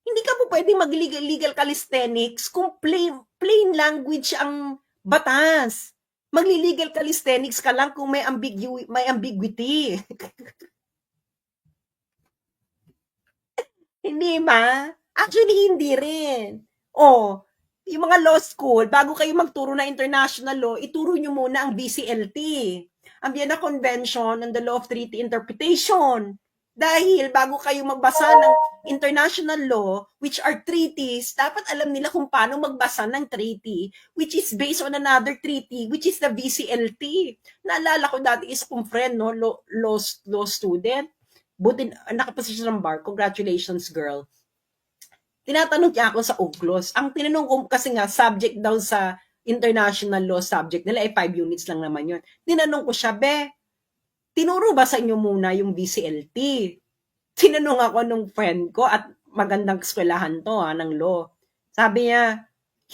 Hindi ka po pwedeng mag-legal calisthenics kung plain language ang batas. Magli-legal calisthenics ka lang kung may ambiguity. Hindi ba? Actually, hindi rin. Yung mga law school, bago kayo magturo na international law, ituro nyo muna ang BCLT, ang Vienna Convention on the Law of Treaty Interpretation. Dahil bago kayo magbasa ng international law, which are treaties, dapat alam nila kung paano magbasa ng treaty, which is based on another treaty, which is the BCLT. Naalala ko dati is kong friend, no, law student. Buti nakapasa siya ng bar. Congratulations, girl. Tinatanong niya ako sa UCLOS. Ang tinanong ko kasi nga, subject daw sa international law subject nila, 5 units lang naman yun. Tinanong ko siya, tinuro ba sa inyo muna yung BCLT? Tinanong ako nung friend ko at magandang eskwelahan to ng law. Sabi niya,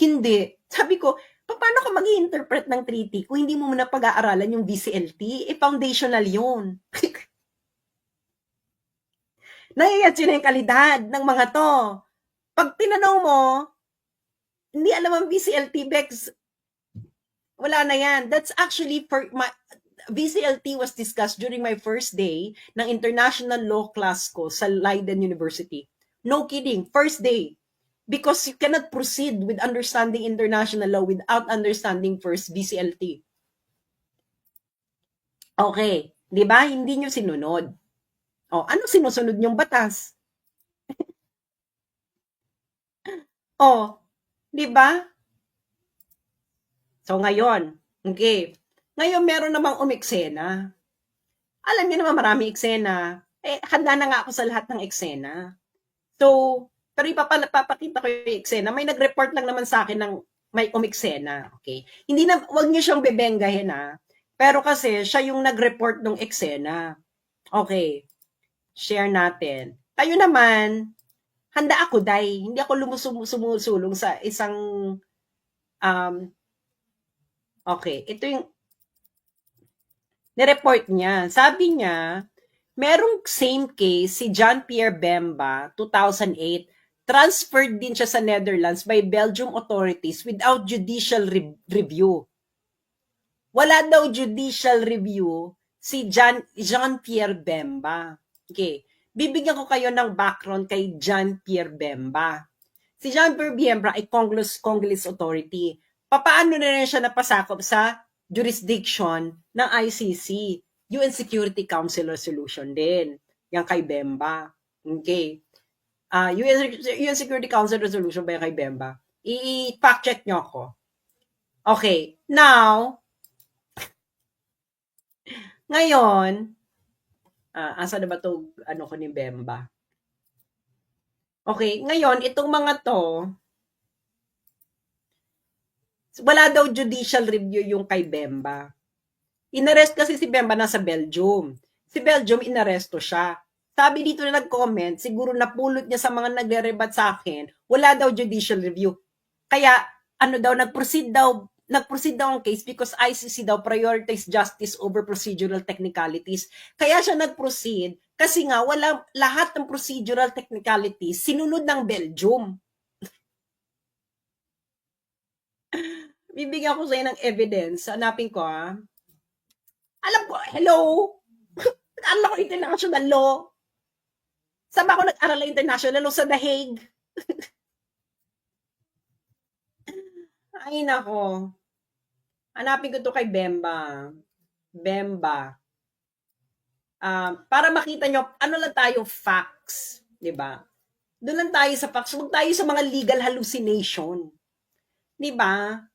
hindi. Sabi ko, paano ka mag-i-interpret ng treaty kung hindi mo muna pag-aaralan yung BCLT? Foundational yun. Naiyak yun yung kalidad ng mga to. Pag tinanong mo, hindi alam ang BCLT, Bex, wala na yan. That's actually, BCLT was discussed during my first day ng international law class ko sa Leiden University. No kidding, first day. Because you cannot proceed with understanding international law without understanding first BCLT. Okay, di ba? Hindi nyo sinunod. Ano sinusunod nyong batas? Di ba? So ngayon, okay. Ngayon meron namang umeksena. Alam niyo naman maraming eksena. Handa na nga ako sa lahat ng eksena. So, pero ipapakita ko yung eksena. May nag-report lang naman sa akin ng may umeksena. Okay. Hindi na, wag niyo siyang bebenggahin Pero kasi siya yung nag-report ng eksena. Okay. Share natin. Tayo naman, handa ako, Day. Hindi ako sumusulong sa isang okay, ito yung nireport niya. Sabi niya, merong same case si Jean-Pierre Bemba, 2008, transferred din siya sa Netherlands by Belgium authorities without judicial review. Wala daw judicial review si Jean-Pierre Bemba. Okay. Bibigyan ko kayo ng background kay Jean-Pierre Bemba. Si Jean-Pierre Bemba ay Congolese authority. Paano na rin siya napasakop sa jurisdiction ng ICC, UN Security Council resolution din. Yan kay Bemba. Okay. UN Security Council resolution ba yan kay Bemba? I-fact check nyo ako. Okay. Now, ngayon, asa na ba ito, ko ni Bemba? Okay, ngayon, itong mga to, wala daw judicial review yung kay Bemba. Inarrest kasi si Bemba nasa Belgium. Si Belgium, inaresto siya. Sabi dito na nag-comment, siguro napulot niya sa mga nagre-rebat sa akin, wala daw judicial review. Kaya, nag-proceed daw nag-proceed daw ang case because ICC daw prioritized justice over procedural technicalities. Kaya siya nag-proceed kasi nga wala lahat ng procedural technicalities sinunod ng Belgium. Bibigyan ko sa ng evidence. Hanapin ko, ha. Alam ko, hello? Nag-aral ako international law. Saan ba ako nag-aral ng international law? Sa The Hague. Ay, nako. Hanapin ko to kay Bemba. Bemba. Para makita nyo, ano lang tayo, facts. Diba? Doon lang tayo sa facts. Huwag tayo sa mga legal hallucination. Diba?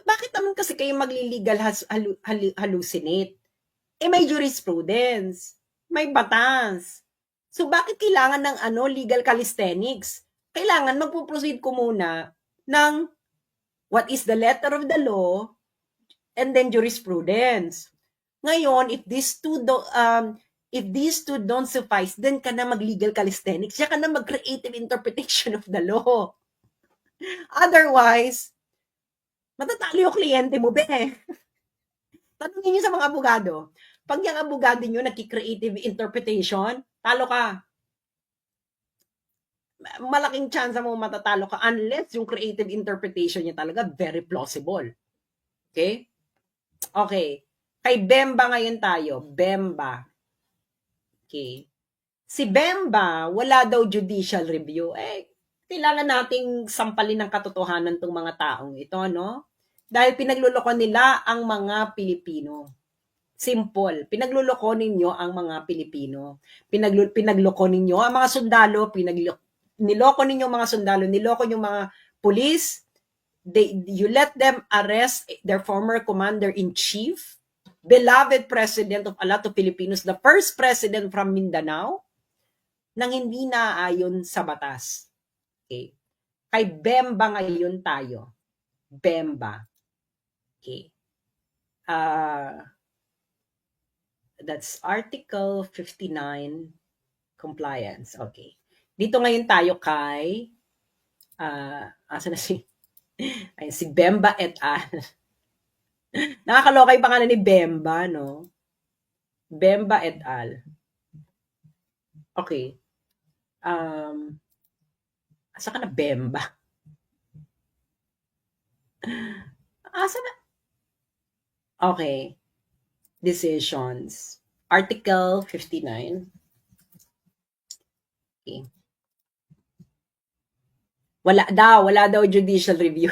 Bakit naman kasi kayo magli-legal hallucinate? May jurisprudence. May batas. So, bakit kailangan ng legal calisthenics? Kailangan magpo-proceed ko muna ng what is the letter of the law and then jurisprudence. Ngayon, if these two don't suffice, then ka na mag-legal calisthenics, siya ka na mag-creative interpretation of the law. Otherwise, matatalo yung kliyente mo, be. Tanungin niyo sa mga abogado. Pag yung abogado niyo nagki-creative interpretation, talo ka. Malaking chance mo matatalo ka unless yung creative interpretation niya talaga very plausible. Okay? Okay. Kay Bemba ngayon tayo. Bemba. Okay. Si Bemba, wala daw judicial review. Kailangan nating sampalin ng katotohanan tong mga taong ito, no? Dahil pinagluloko nila ang mga Pilipino. Simple. Pinagluloko ninyo ang mga Pilipino. Pinagloko ninyo ang mga sundalo, niloko ninyo mga sundalo, niloko yung mga police. You let them arrest their former commander-in-chief, beloved president of a lot of Filipinos, the first president from Mindanao, nang hindi naayon sa batas. Okay. Kay Bemba ngayon tayo. Bemba. Okay. That's Article 59, compliance. Okay. Dito ngayon tayo kay, asa na si Bemba et al. Nakakaloka yung pangalan ni Bemba, no? Bemba et al. Okay. Asa ka na, Bemba? Asa na? Okay. Decisions. Article 59. Okay. Wala daw judicial review.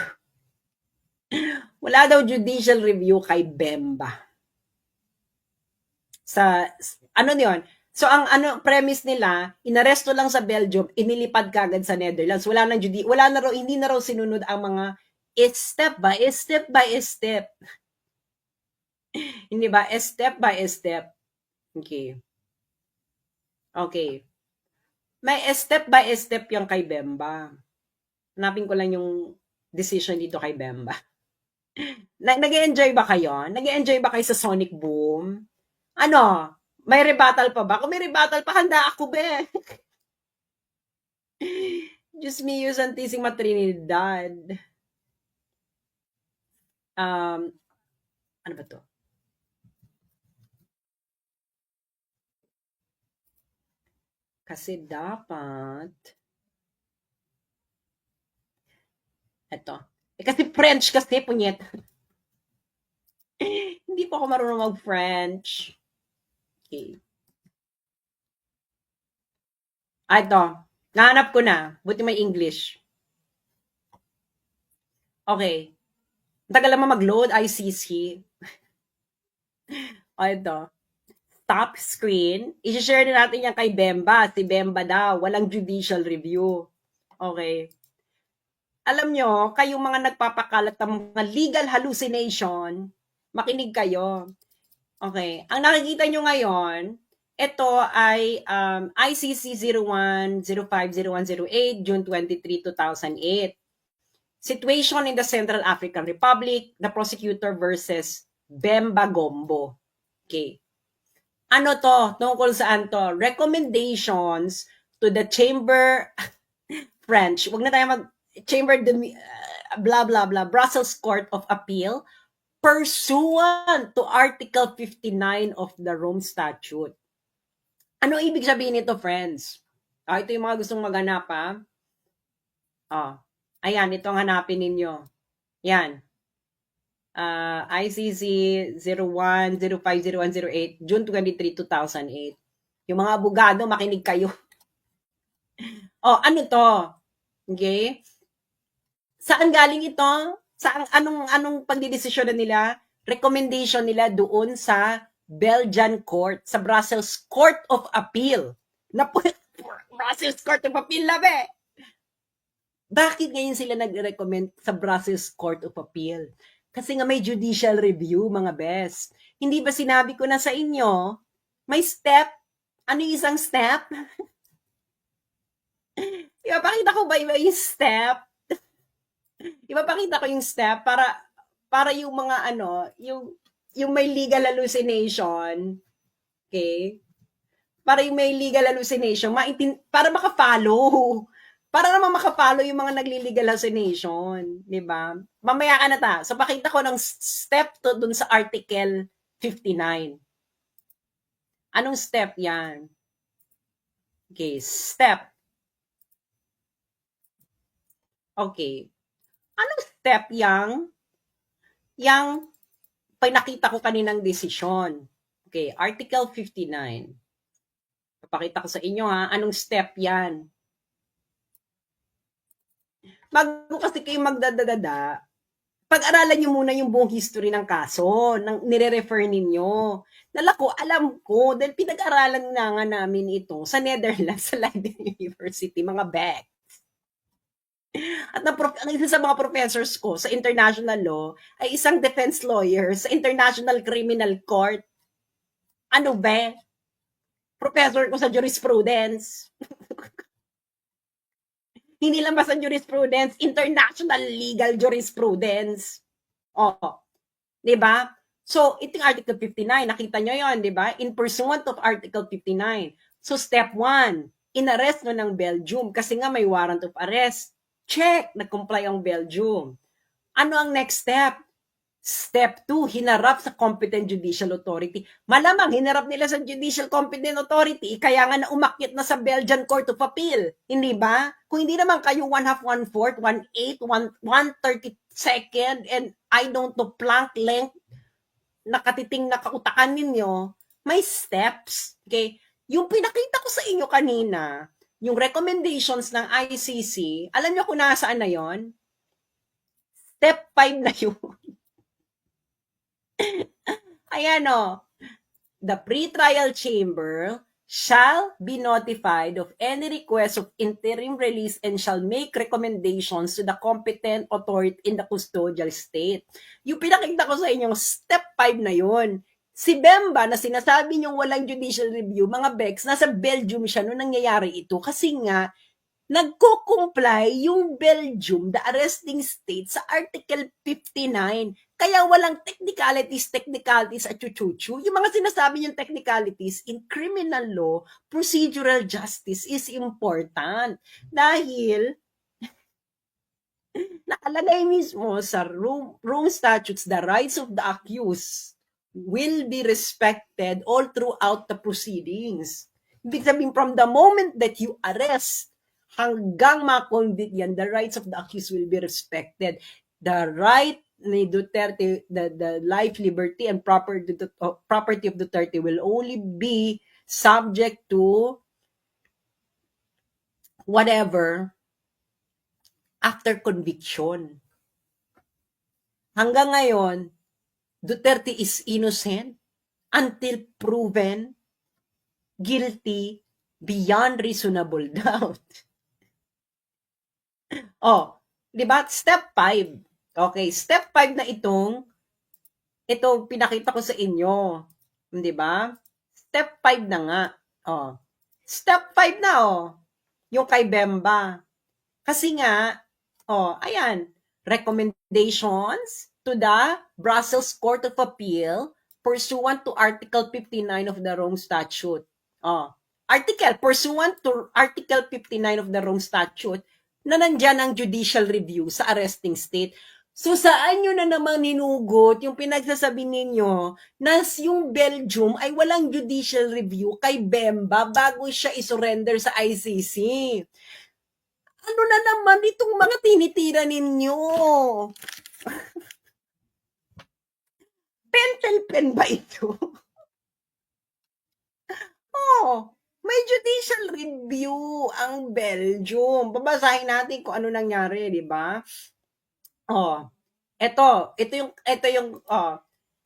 Wala daw judicial review kay Bemba. Ano yun? So, ang premise nila, inaresto lang sa Belgium, inilipad kagad sa Netherlands. Hindi na raw sinunod ang mga step by step. Hindi ba? Step by step. Okay. Okay. May step by step yung kay Bemba. Hanapin ko lang yung decision dito kay Bemba. Nag-enjoy ba kayo? Nag-enjoy ba kayo sa Sonic Boom? Ano? May rebuttal pa ba? Kung may rebuttal pa, handa ako, be. Diyos mío, Santísima Trinidad. Ano ba to? Kasi dapat eto. Kasi French kasi, punyet. Hindi po ako marunong mag-French. Okay. Ito. Nahanap ko na. Buti may English. Okay. Tagal naman mag-load, ICC. Ito. Top screen. I-share na natin yan kay Bemba. Si Bemba daw. Walang judicial review. Okay. Alam nyo, kayong mga nagpapakalat ng mga legal hallucination, makinig kayo. Okay. Ang nakikita nyo ngayon, ito ay ICC 01-05-0108, June 23, 2008. Situation in the Central African Republic, the prosecutor versus Bemba Gombo. Okay. Ano to? Tungkol saan to? Recommendations to the Chamber French. Wag na tayo Chamber de blah, blah, blah, Brussels Court of Appeal, pursuant to Article 59 of the Rome Statute. Ano ibig sabihin nito, friends? Ito yung mga gustong maghanap, ha? Ayan, ito ang hanapin ninyo. Yan. ICC 01-05-0108, June 23, 2008. Yung mga abogado, makinig kayo. Ano to? Okay? Saan galing ito? Saan, anong pagdidesisyon nila? Recommendation nila doon sa Belgian Court, sa Brussels Court of Appeal. Brussels Court of Appeal na ba? Bakit ngayon sila nag-recommend sa Brussels Court of Appeal? Kasi nga may judicial review, mga best. Hindi ba sinabi ko na sa inyo, may step? Ano yung isang step? Ipapakita ko ba yung step? Ipapakita ko yung step para yung mga yung may legal hallucination, okay? Para yung may legal hallucination, para maka-follow. Para naman maka-follow yung mga nagli-legal hallucination, di ba? Mamaya ka na ta. So pakita ko ng step to dun sa Article 59. Anong step 'yan? Okay, step. Okay. Anong step yang pinakita ko kaninang desisyon? Okay, Article 59. Papakita ko sa inyo ha, anong step yan. Bago kasi kayo magdadadada, pag-aralan nyo muna yung buong history ng kaso, ng nire-refer ninyo. Nalako, alam ko, dahil pinag-aralan na nga namin ito sa Netherlands, sa Leiden University, mga Beck. At ang isa sa mga professors ko sa international law ay isang defense lawyer sa International Criminal Court. Ano ba? Professor ko sa jurisprudence. Hindi lang basta jurisprudence, international legal jurisprudence. Di ba? So, itong Article 59, nakita nyo yon, di ba? In pursuant of Article 59. So, step 1, inarrest mo ng Belgium kasi nga may warrant of arrest. Check, nag-comply ang Belgium. Ano ang next step? Step 2, hinarap sa competent judicial authority. Malamang hinarap nila sa judicial competent authority, kaya nga na umakyat na sa Belgian Court of Appeal. Hindi ba? Kung hindi naman kayo 1/2, 1/4, 1/8, 1/32, and I don't know, plank length, nakatiting na kautakan ninyo, may steps. Okay? Yung pinakita ko sa inyo kanina, yung recommendations ng ICC, alam niyo kung nasaan na yon? Step 5 na yun. Ayan o. The pre-trial chamber shall be notified of any request of interim release and shall make recommendations to the competent authority in the custodial state. Yung pinakita ko sa inyo, step 5 na yun. Si Bemba na sinasabi niyong walang judicial review, mga Bex, nasa Belgium siya noong nangyayari ito kasi nga nagko-comply yung Belgium, the arresting state, sa Article 59. Kaya walang technicalities at chuchuchu. Yung mga sinasabi niyong technicalities in criminal law, procedural justice is important. Dahil nakalagay mismo sa Rome Statutes, the rights of the accused will be respected all throughout the proceedings. Ibig sabihin, from the moment that you arrest hanggang ma-convict yan, the rights of the accused will be respected. The right ni Duterte, the life, liberty, and property of Duterte will only be subject to whatever after conviction. Hanggang ngayon, Duterte is innocent until proven guilty beyond reasonable doubt. Di ba? Step 5. Okay, step 5 na ito pinakita ko sa inyo. Di ba? Step 5 na nga. Step 5 na yung kay Bemba. Kasi nga, ayan, recommendations to the Brussels Court of Appeal pursuant to Article 59 of the Rome Statute. Pursuant to Article 59 of the Rome Statute, na nandyan ang judicial review sa arresting state. So saan nyo na naman ninugot yung pinagsasabi ninyo na yung Belgium ay walang judicial review kay Bemba bago siya isurrender sa ICC? Ano na naman itong mga tinitira ninyo? Pentel pen ba ito? Oh, may judicial review ang Belgium. Babasahin natin kung ano nangyari, di ba? Oh,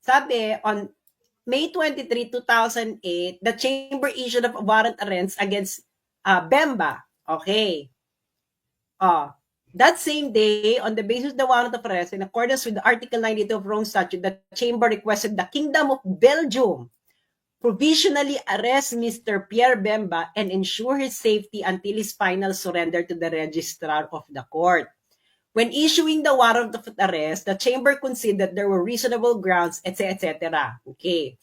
sabi on May 23, 2008, the chamber issued a warrant arrest against Bemba. Okay. That same day, on the basis of the warrant of arrest, in accordance with the Article 92 of Rome Statute, the chamber requested the Kingdom of Belgium provisionally arrest Mr. Pierre Bemba and ensure his safety until his final surrender to the registrar of the court. When issuing the warrant of arrest, the chamber considered there were reasonable grounds, etc. Okay.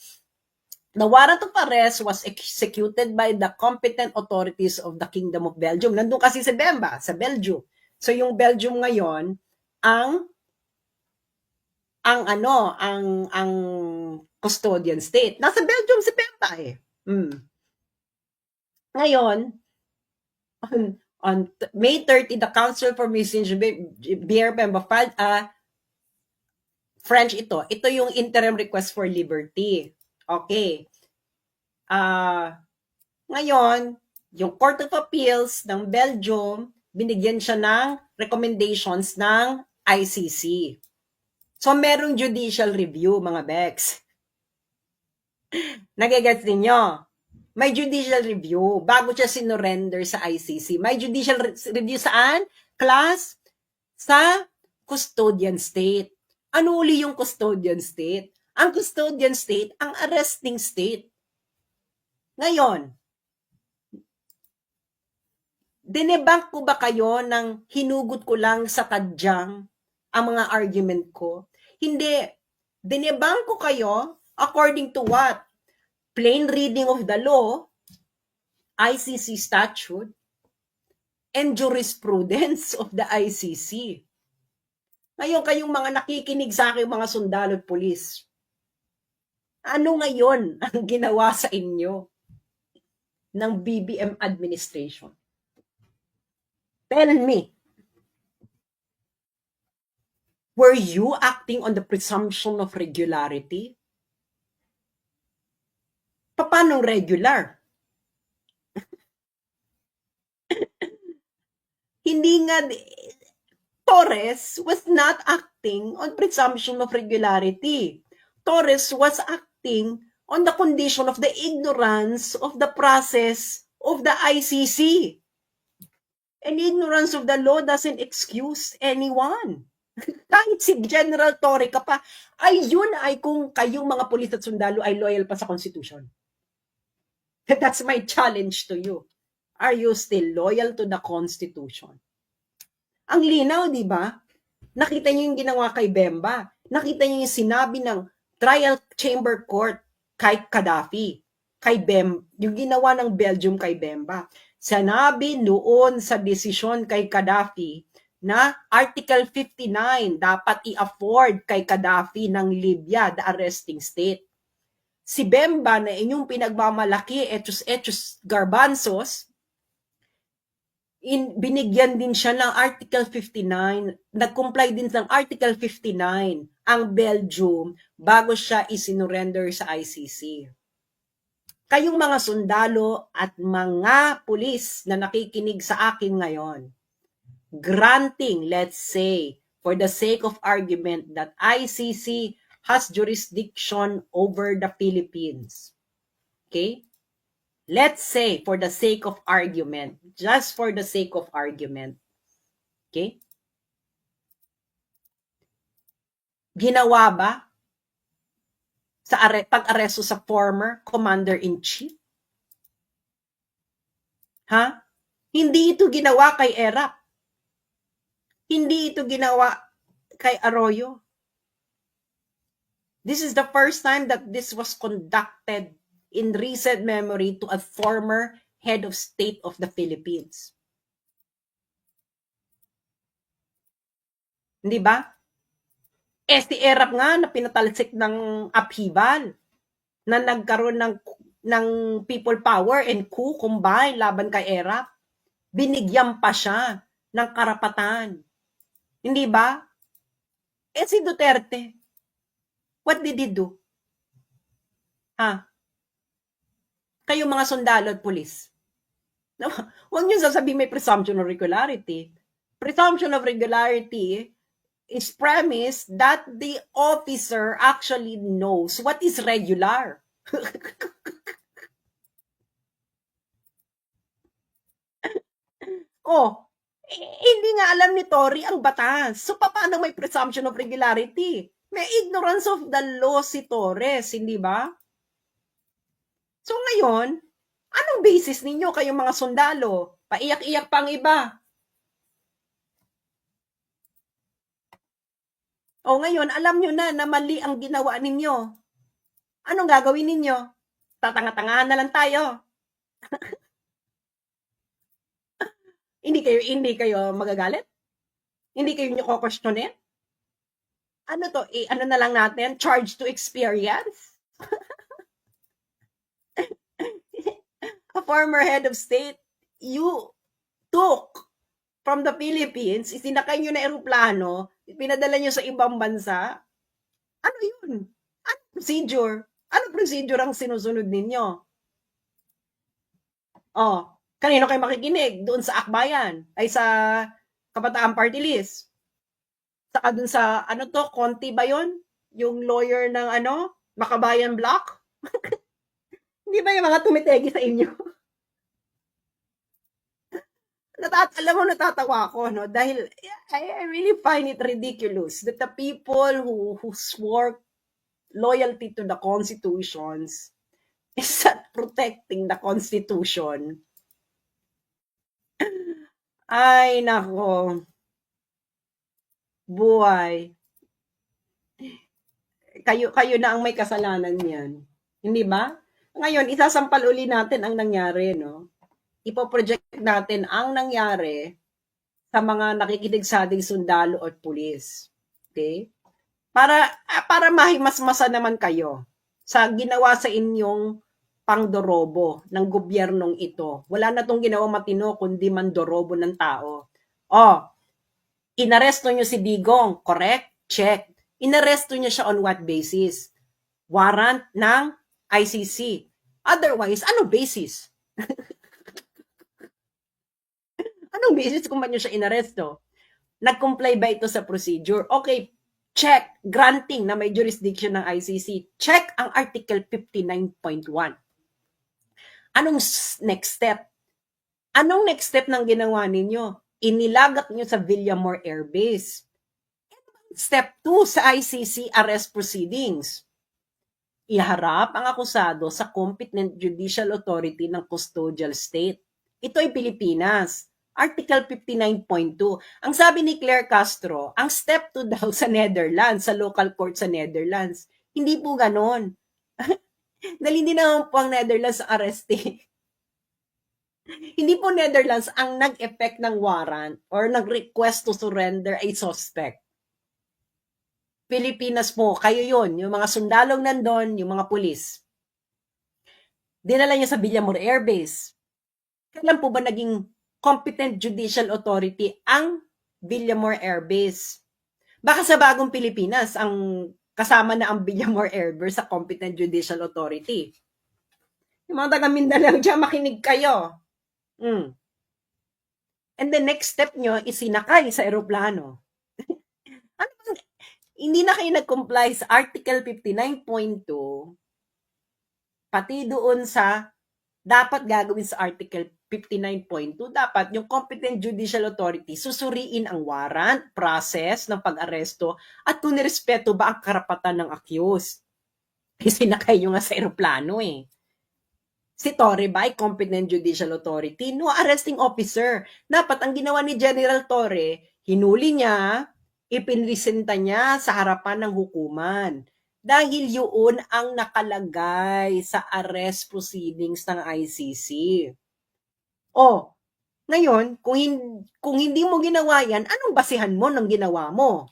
The warrant of arrest was executed by the competent authorities of the Kingdom of Belgium. Nandun kasi si Bemba, sa Belgium. So yung Belgium ngayon, ang custodian state. Nasa Belgium si Bemba eh. Ngayon, on May 30, the Council for Missing Pierre Bemba filed French ito. Ito yung interim request for liberty. Okay. Ngayon, yung Court of Appeals ng Belgium, binigyan siya ng recommendations ng ICC. So, merong judicial review, mga Bex. Nagigets ninyo? May judicial review bago siya sinurrender sa ICC. May judicial review saan? Class? Sa custodian state. Ano uli yung custodian state? Ang custodian state, ang arresting state. Ngayon, dinebank ko ba kayo nang hinugot ko lang sa tadyang ang mga argument ko? Hindi. Dinebank ko kayo according to what? Plain reading of the law, ICC statute, and jurisprudence of the ICC. Ngayon, kayong mga nakikinig sa akin, mga sundalo at pulis, ano ngayon ang ginawa sa inyo ng BBM administration? Tell me, were you acting on the presumption of regularity? Paano regular? Hindi nga, Torres was not acting on presumption of regularity. Torres was acting on the condition of the ignorance of the process of the ICC. And ignorance of the law doesn't excuse anyone. Kahit si General Torre ka pa, ay yun ay kung kayong mga pulis at sundalo ay loyal pa sa Constitution. That's my challenge to you. Are you still loyal to the Constitution? Ang linaw, di ba? Nakita niyo yung ginawa kay Bemba. Nakita niyo yung sinabi ng trial chamber court kay Gaddafi. Kay yung ginawa ng Belgium kay Bemba. Sinabi noon sa desisyon kay Gaddafi na Article 59 dapat i-afford kay Gaddafi ng Libya, the arresting state. Si Bemba na inyong pinagmamalaki, etos garbanzos, binigyan din siya ng Article 59, nag-comply din ng Article 59 ang Belgium bago siya isinurrender sa ICC. Kayong mga sundalo at mga pulis na nakikinig sa akin ngayon, granting, let's say, for the sake of argument that ICC has jurisdiction over the Philippines. Okay? Let's say, for the sake of argument, just for the sake of argument, okay? Ginawa ba sa pag-aresto sa former commander-in-chief? Ha? Hindi ito ginawa kay Erap. Hindi ito ginawa kay Arroyo. This is the first time that this was conducted in recent memory to a former head of state of the Philippines. Hindi ba? Si ERAP nga na pinatalsik ng upheaval na nagkaroon ng people power and coup combine laban kay ERAP. Binigyan pa siya ng karapatan. Hindi ba? Si Duterte, what did he do? Kayong mga sundalo at pulis. Huwag niyo sasabihin may presumption of regularity. Presumption of regularity is premise that the officer actually knows what is regular. Hindi nga alam ni Tory ang batas. So, paano may presumption of regularity? May ignorance of the law si Torres, hindi ba? So, ngayon, anong basis ninyo kayong mga sundalo? Paiyak-iyak pang iba. Ngayon, alam nyo na mali ang ginawa ninyo. Anong gagawin ninyo? Tatanga-tangahan na lang tayo. Hindi kayo magagalit? Hindi kayo nyo ko-questionin? Ano to? Ano na lang natin? Charge to experience? A former head of state, you took from the Philippines, isinakay nyo na eroplano, pinadala nyo sa ibang bansa. Ano yun? Ano procedure? Ano procedure ang sinusunod ninyo? Kanino kayo makikinig? Doon sa Akbayan? Ay sa Kabataan Party List? Saka doon sa, Conti ba yun? Yung lawyer ng Makabayan Block? Hindi ba yung mga tumitegi sa inyo? Alam mo, natatawa ako, no? Dahil I really find it ridiculous that the people who swore loyalty to the constitutions is not protecting the constitution. Ay, nako. Buhay. Kayo na ang may kasalanan niyan. Hindi ba? Ngayon, isasampal uli natin ang nangyari, no? Ipoproject natin ang nangyari sa mga nakikinig sa ating sundalo at pulis. Okay? Para mahimasmasa naman kayo sa ginawa sa inyong pangdorobo ng gobyernong ito. Wala na tong ginawa matino kundi mandorobo ng tao. Inaresto nyo si Digong, correct? Check. Inaresto nyo siya on what basis? Warrant ng ICC. Otherwise, ano basis? Anong basis kung ba't nyo siya inaresto? Nag-comply ba ito sa procedure? Okay, check. Granting na may jurisdiction ng ICC. Check ang Article 59.1. Anong next step? Anong next step ng ginawa ninyo? Inilagak nyo sa Villamor Air Base. Step 2 sa ICC arrest proceedings. Iharap ang akusado sa competent judicial authority ng custodial state. Ito ay Pilipinas. Article 59.2. Ang sabi ni Claire Castro, ang step 2 daw sa Netherlands, sa local court sa Netherlands. Hindi po ganon. Dahil hindi naman po ang Netherlands ang arreste. Hindi po Netherlands ang nag-effect ng warrant or nag-request to surrender a suspect. Pilipinas po, kayo yon, yung mga sundalong nandun, yung mga pulis. Dinala niya sa Villamor Air Base. Kailan po ba naging competent judicial authority ang Villamor Air Base? Baka sa bagong Pilipinas, ang kasama na ang Villamor Air Base sa competent judicial authority. Yung mga taga Mindanao dyan, makinig kayo. And the next step nyo is sinakay sa eroplano. Hindi na kayo nag-comply sa Article 59.2 pati doon sa dapat gagawin sa Article 59.2, dapat yung competent judicial authority susuriin ang warrant, process ng pag-aresto at kung nirespeto ba ang karapatan ng accused. Kasi sinakay nyo nga sa eroplano eh. Si Torre ba ay competent judicial authority? No, arresting officer. Dapat ang ginawa ni General Torre, hinuli niya, ipinresenta niya sa harapan ng hukuman. Dahil yun ang nakalagay sa arrest proceedings ng ICC. Ngayon, kung hindi mo ginawa yan, anong basihan mo ng ginawa mo?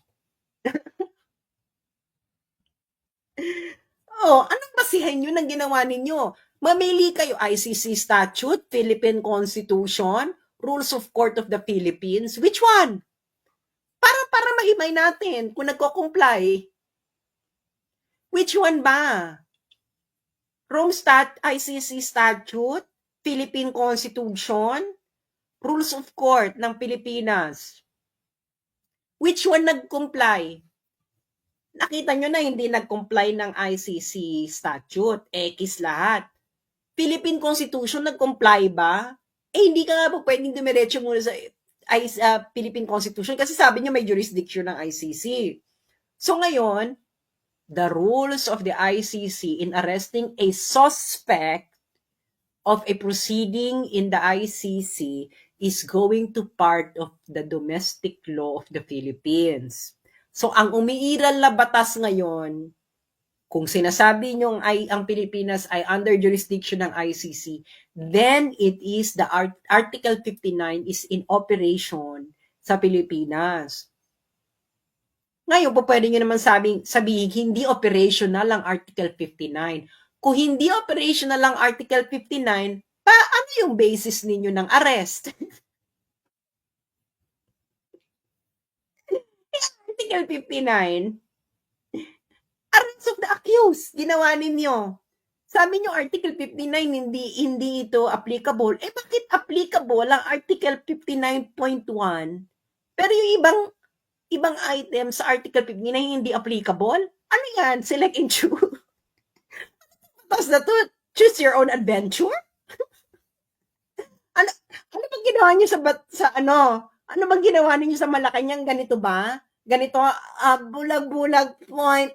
Oh, anong basihan nyo ng ginawa ninyo? Mamili kayo, ICC Statute, Philippine Constitution, Rules of Court of the Philippines. Which one? Para mahimay natin kung nagko-comply. Which one ba? ICC Statute, Philippine Constitution, Rules of Court ng Pilipinas. Which one nag-comply? Nakita nyo na hindi nag-comply ng ICC statute. X lahat. Philippine Constitution, nag-comply ba? Hindi ka nga po pwedeng dumiretso muna sa Philippine Constitution kasi sabi niya may jurisdiction ng ICC. So ngayon, the rules of the ICC in arresting a suspect of a proceeding in the ICC is going to part of the domestic law of the Philippines. So, ang umiiral na batas ngayon, kung sinasabi nyo ang Pilipinas ay under jurisdiction ng ICC, then it is the Article 59 is in operation sa Pilipinas. Ngayon, po pwede nyo naman sabihin, hindi operational ang Article 59. Kung hindi operational ang Article 59, ano yung basis ninyo ng arrest? Article 59, arrest of the accused, ginawa ninyo. Sabi nyo, Article 59, hindi ito applicable. Bakit applicable ang Article 59.1? Pero yung ibang items sa Article 59 hindi applicable? Ano yan? Select and choose. Tapos na to, choose your own adventure? Ano bang ginawa niyo sa ano? Ano bang ginawa niyo sa Malacanang? Ganito ba? Ganito, bulag-bulag point.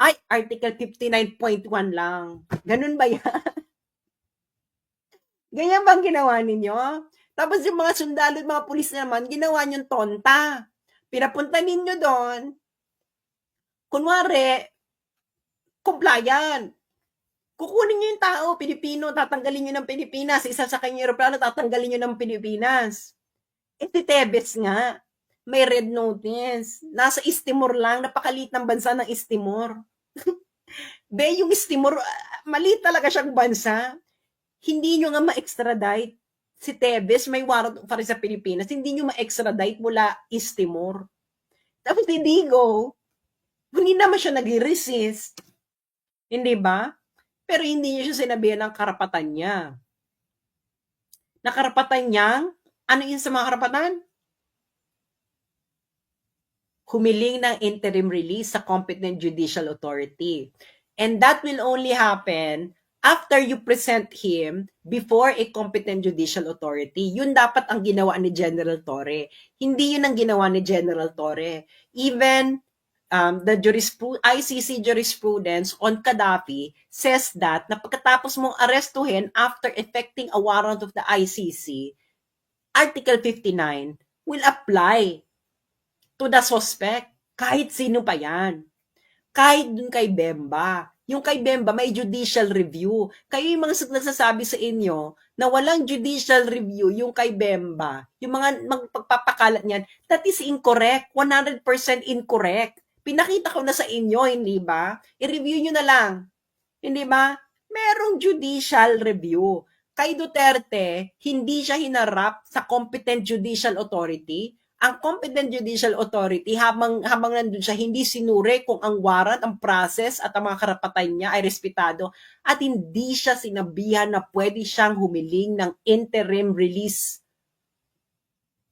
Ay, Article 59.1 lang. Ganun ba yan? Ganyan bang ginawa ninyo? Tapos yung mga sundalo at mga pulis naman, ginawa niyong tonta. Pinapunta ninyo doon, kunwari, compliant. Kukunin niyo yung tao, Pilipino, tatanggalin niyo ng Pilipinas. Isa sa kanyang aeroplano, tatanggalin niyo ng Pilipinas. Si Tebes nga, may red notice. Nasa East Timor lang, napakalit ng bansa ng East Timor. Yung East Timor, maliit talaga siyang bansa. Hindi nyo nga ma-extradite. Si Tebes, may warrant pa rin sa Pilipinas, hindi nyo ma-extradite mula East Timor. Tapos si Digo, hindi naman siya nag-resist. Hindi ba? Pero hindi niya siya sinabihan ng karapatan niya. Na karapatan niyang, ano yun sa mga karapatan? Humiling ng interim release sa competent judicial authority. And that will only happen after you present him before a competent judicial authority. Yun dapat ang ginawa ni General Torre. Hindi yun ang ginawa ni General Torre. Even the ICC jurisprudence on Gaddafi says that na pagkatapos mong arestuhin after effecting a warrant of the ICC, Article 59 will apply to the suspect, kahit sino pa yan. Kahit dun kay Bemba. Yung kay Bemba, may judicial review. Kayo yung mga nagsasabi sa inyo na walang judicial review yung kay Bemba, yung mga magpapakalat niyan, that is incorrect. 100% incorrect. Pinakita ko na sa inyo, hindi ba? I-review nyo na lang. Hindi ba? Merong judicial review. Kay Duterte, hindi siya hinarap sa competent judicial authority. Ang competent judicial authority, habang nandun siya, hindi sinure kung ang warrant, ang process, at ang mga karapatan niya ay respetado. At hindi siya sinabihan na pwede siyang humiling ng interim release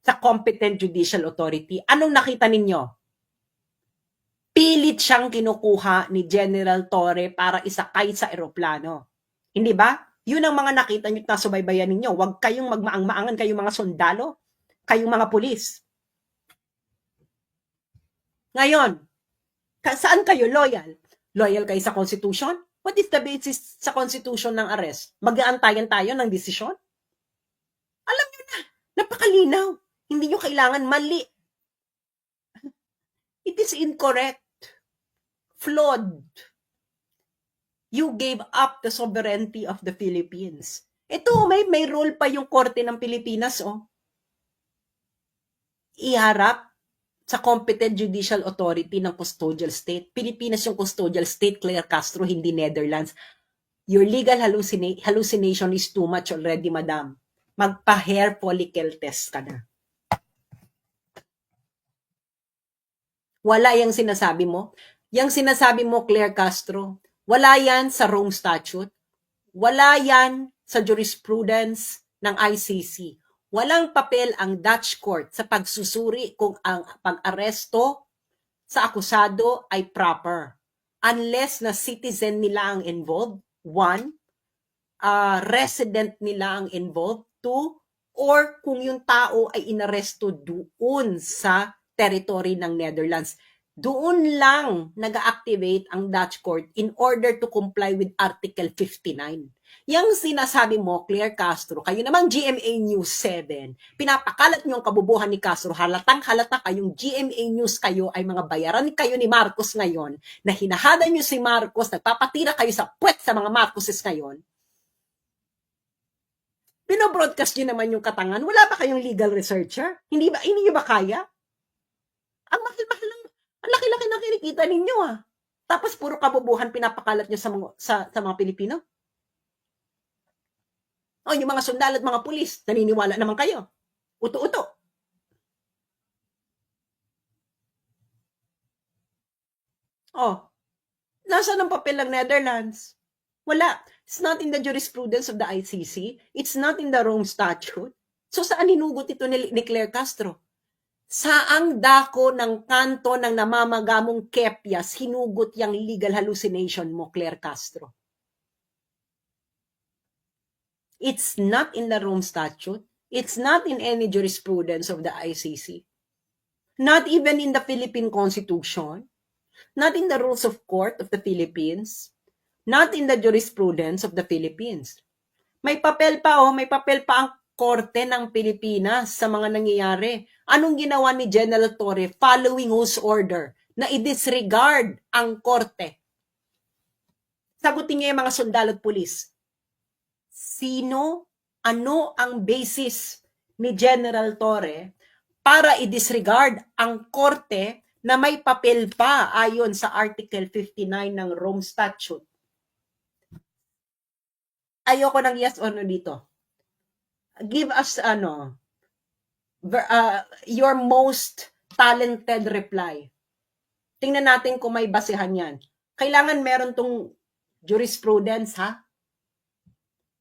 sa competent judicial authority. Anong nakita ninyo? Pilit siyang kinukuha ni General Torre para isakay sa eroplano. Hindi ba? Yun ang mga nakita nyo na subaybayan ninyo. Huwag kayong magmaang-maangan, kayong mga sundalo, kayong mga pulis. Ngayon, saan kayo loyal? Loyal kayo sa Constitution? What is the basis sa Constitution ng arrest? Mag-aantayan tayo ng desisyon? Alam nyo na, napakalinaw. Hindi nyo kailangan mali. It is incorrect. Flawed. You gave up the sovereignty of the Philippines. Ito, may role pa yung korte ng Pilipinas, oh. Iharap sa competent judicial authority ng custodial state. Pilipinas yung custodial state, Claire Castro, hindi Netherlands. Your legal hallucination is too much already, madam. Magpa-hair follicle test ka na. Wala yung sinasabi mo. Yung sinasabi mo, Claire Castro, wala yan sa Rome Statute. Wala yan sa jurisprudence ng ICC. Walang papel ang Dutch court sa pagsusuri kung ang pag-aresto sa akusado ay proper. Unless na citizen nila ang involved, one, resident nila ang involved, two, or kung yung tao ay inaresto doon sa territory ng Netherlands. Doon lang nag-activate ang Dutch court in order to comply with Article 59. Yang sinasabi mo, Claire Castro, kayo namang GMA News 7, pinapakalat niyo ang kabubuhan ni Castro, halatang-halata kayong GMA News kayo ay mga bayaran kayo ni Marcos ngayon, na hinahada niyo si Marcos, nagpapatira kayo sa puwet sa mga Marcoses ngayon. Pinobroadcast niyo naman yung katangan, wala ba kayong legal researcher? Hindi niyo ba kaya? Ang mahal-mahal lang, ang laki-laki na kinikita ninyo Tapos puro kabubuhan pinapakalat niyo sa mga Pilipino. Yung mga sundalo at mga pulis, naniniwala naman kayo. Uto-uto. Nasaan ang papel ng Netherlands? Wala. It's not in the jurisprudence of the ICC. It's not in the Rome Statute. So saan hinugot ito ni Claire Castro? Saang dako ng kanto ng namamagamong Kepias hinugot yung legal hallucination mo, Claire Castro? It's not in the Rome Statute. It's not in any jurisprudence of the ICC. Not even in the Philippine Constitution. Not in the rules of court of the Philippines. Not in the jurisprudence of the Philippines. May papel pa ang korte ng Pilipinas sa mga nangyayari. Anong ginawa ni General Torre following whose order na i-disregard ang korte? Sagutin niya yung mga sundalo at pulis. Ano ang basis ni General Torre para i-disregard ang korte na may papel pa ayon sa Article 59 ng Rome Statute? Ayoko ng yes or no dito. Give us your most talented reply. Tingnan natin kung may basehan yan. Kailangan meron tong jurisprudence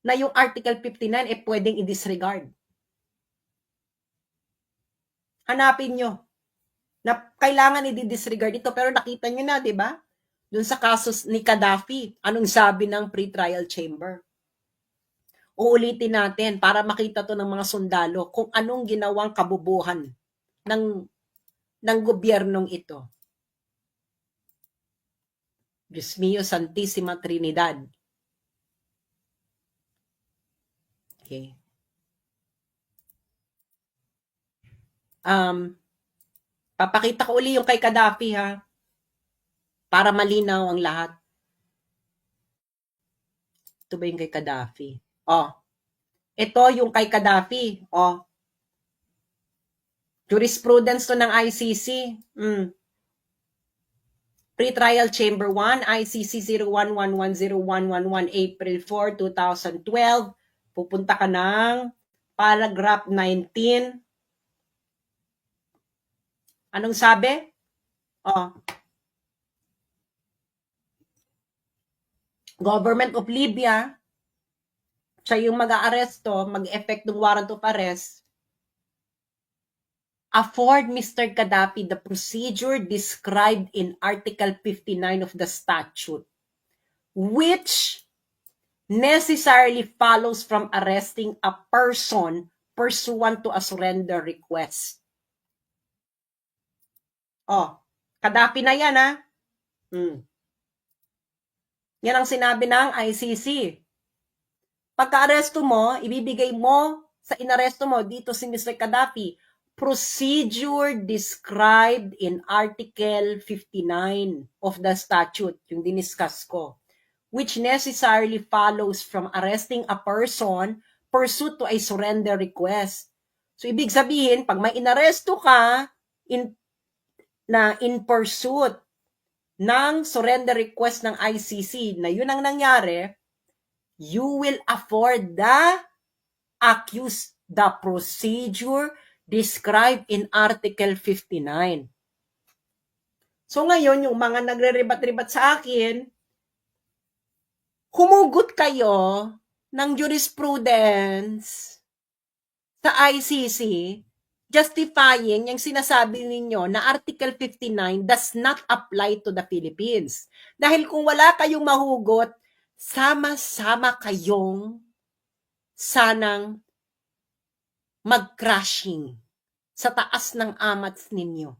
na yung Article 59 pwedeng i-disregard. Hanapin nyo na kailangan i-disregard ito, pero nakita nyo na, di ba? Doon sa kasos ni Gaddafi, anong sabi ng pre-trial chamber? Uulitin natin para makita to ng mga sundalo kung anong ginawang kabubuhan ng gobyernong ito. Diyos mio, Santissima Trinidad. Okay. Papakita ko uli yung kay Gaddafi para malinaw ang lahat. Ito ba yung kay Gaddafi? Ito yung kay Gaddafi. Jurisprudence to ng ICC. Pre-trial Chamber 1, ICC 01110111 April 4, 2012. Pupunta ka ng paragraph 19. Anong sabi? Government of Libya, siya yung mag-aaresto, mag-effect ng warrant of arrest, afford Mr. Gaddafi the procedure described in Article 59 of the statute, which necessarily follows from arresting a person pursuant to a surrender request. Gaddafi na yan, Yan ang sinabi ng ICC. Pagka-aresto mo, ibibigay mo sa inaresto mo dito si Mr. Gaddafi, procedure described in Article 59 of the statute, yung diniscuss ko, which necessarily follows from arresting a person pursuant to a surrender request. So, ibig sabihin, pag may inaresto ka, na in pursuit ng surrender request ng ICC na yun ang nangyari, you will afford the accused the procedure described in Article 59. So ngayon, yung mga nagre-rebat-rebat sa akin, humugot kayo ng jurisprudence sa ICC justifying yung sinasabi ninyo na Article 59 does not apply to the Philippines. Dahil kung wala kayong mahugot, sama-sama kayong sanang mag-crashing sa taas ng amats ninyo.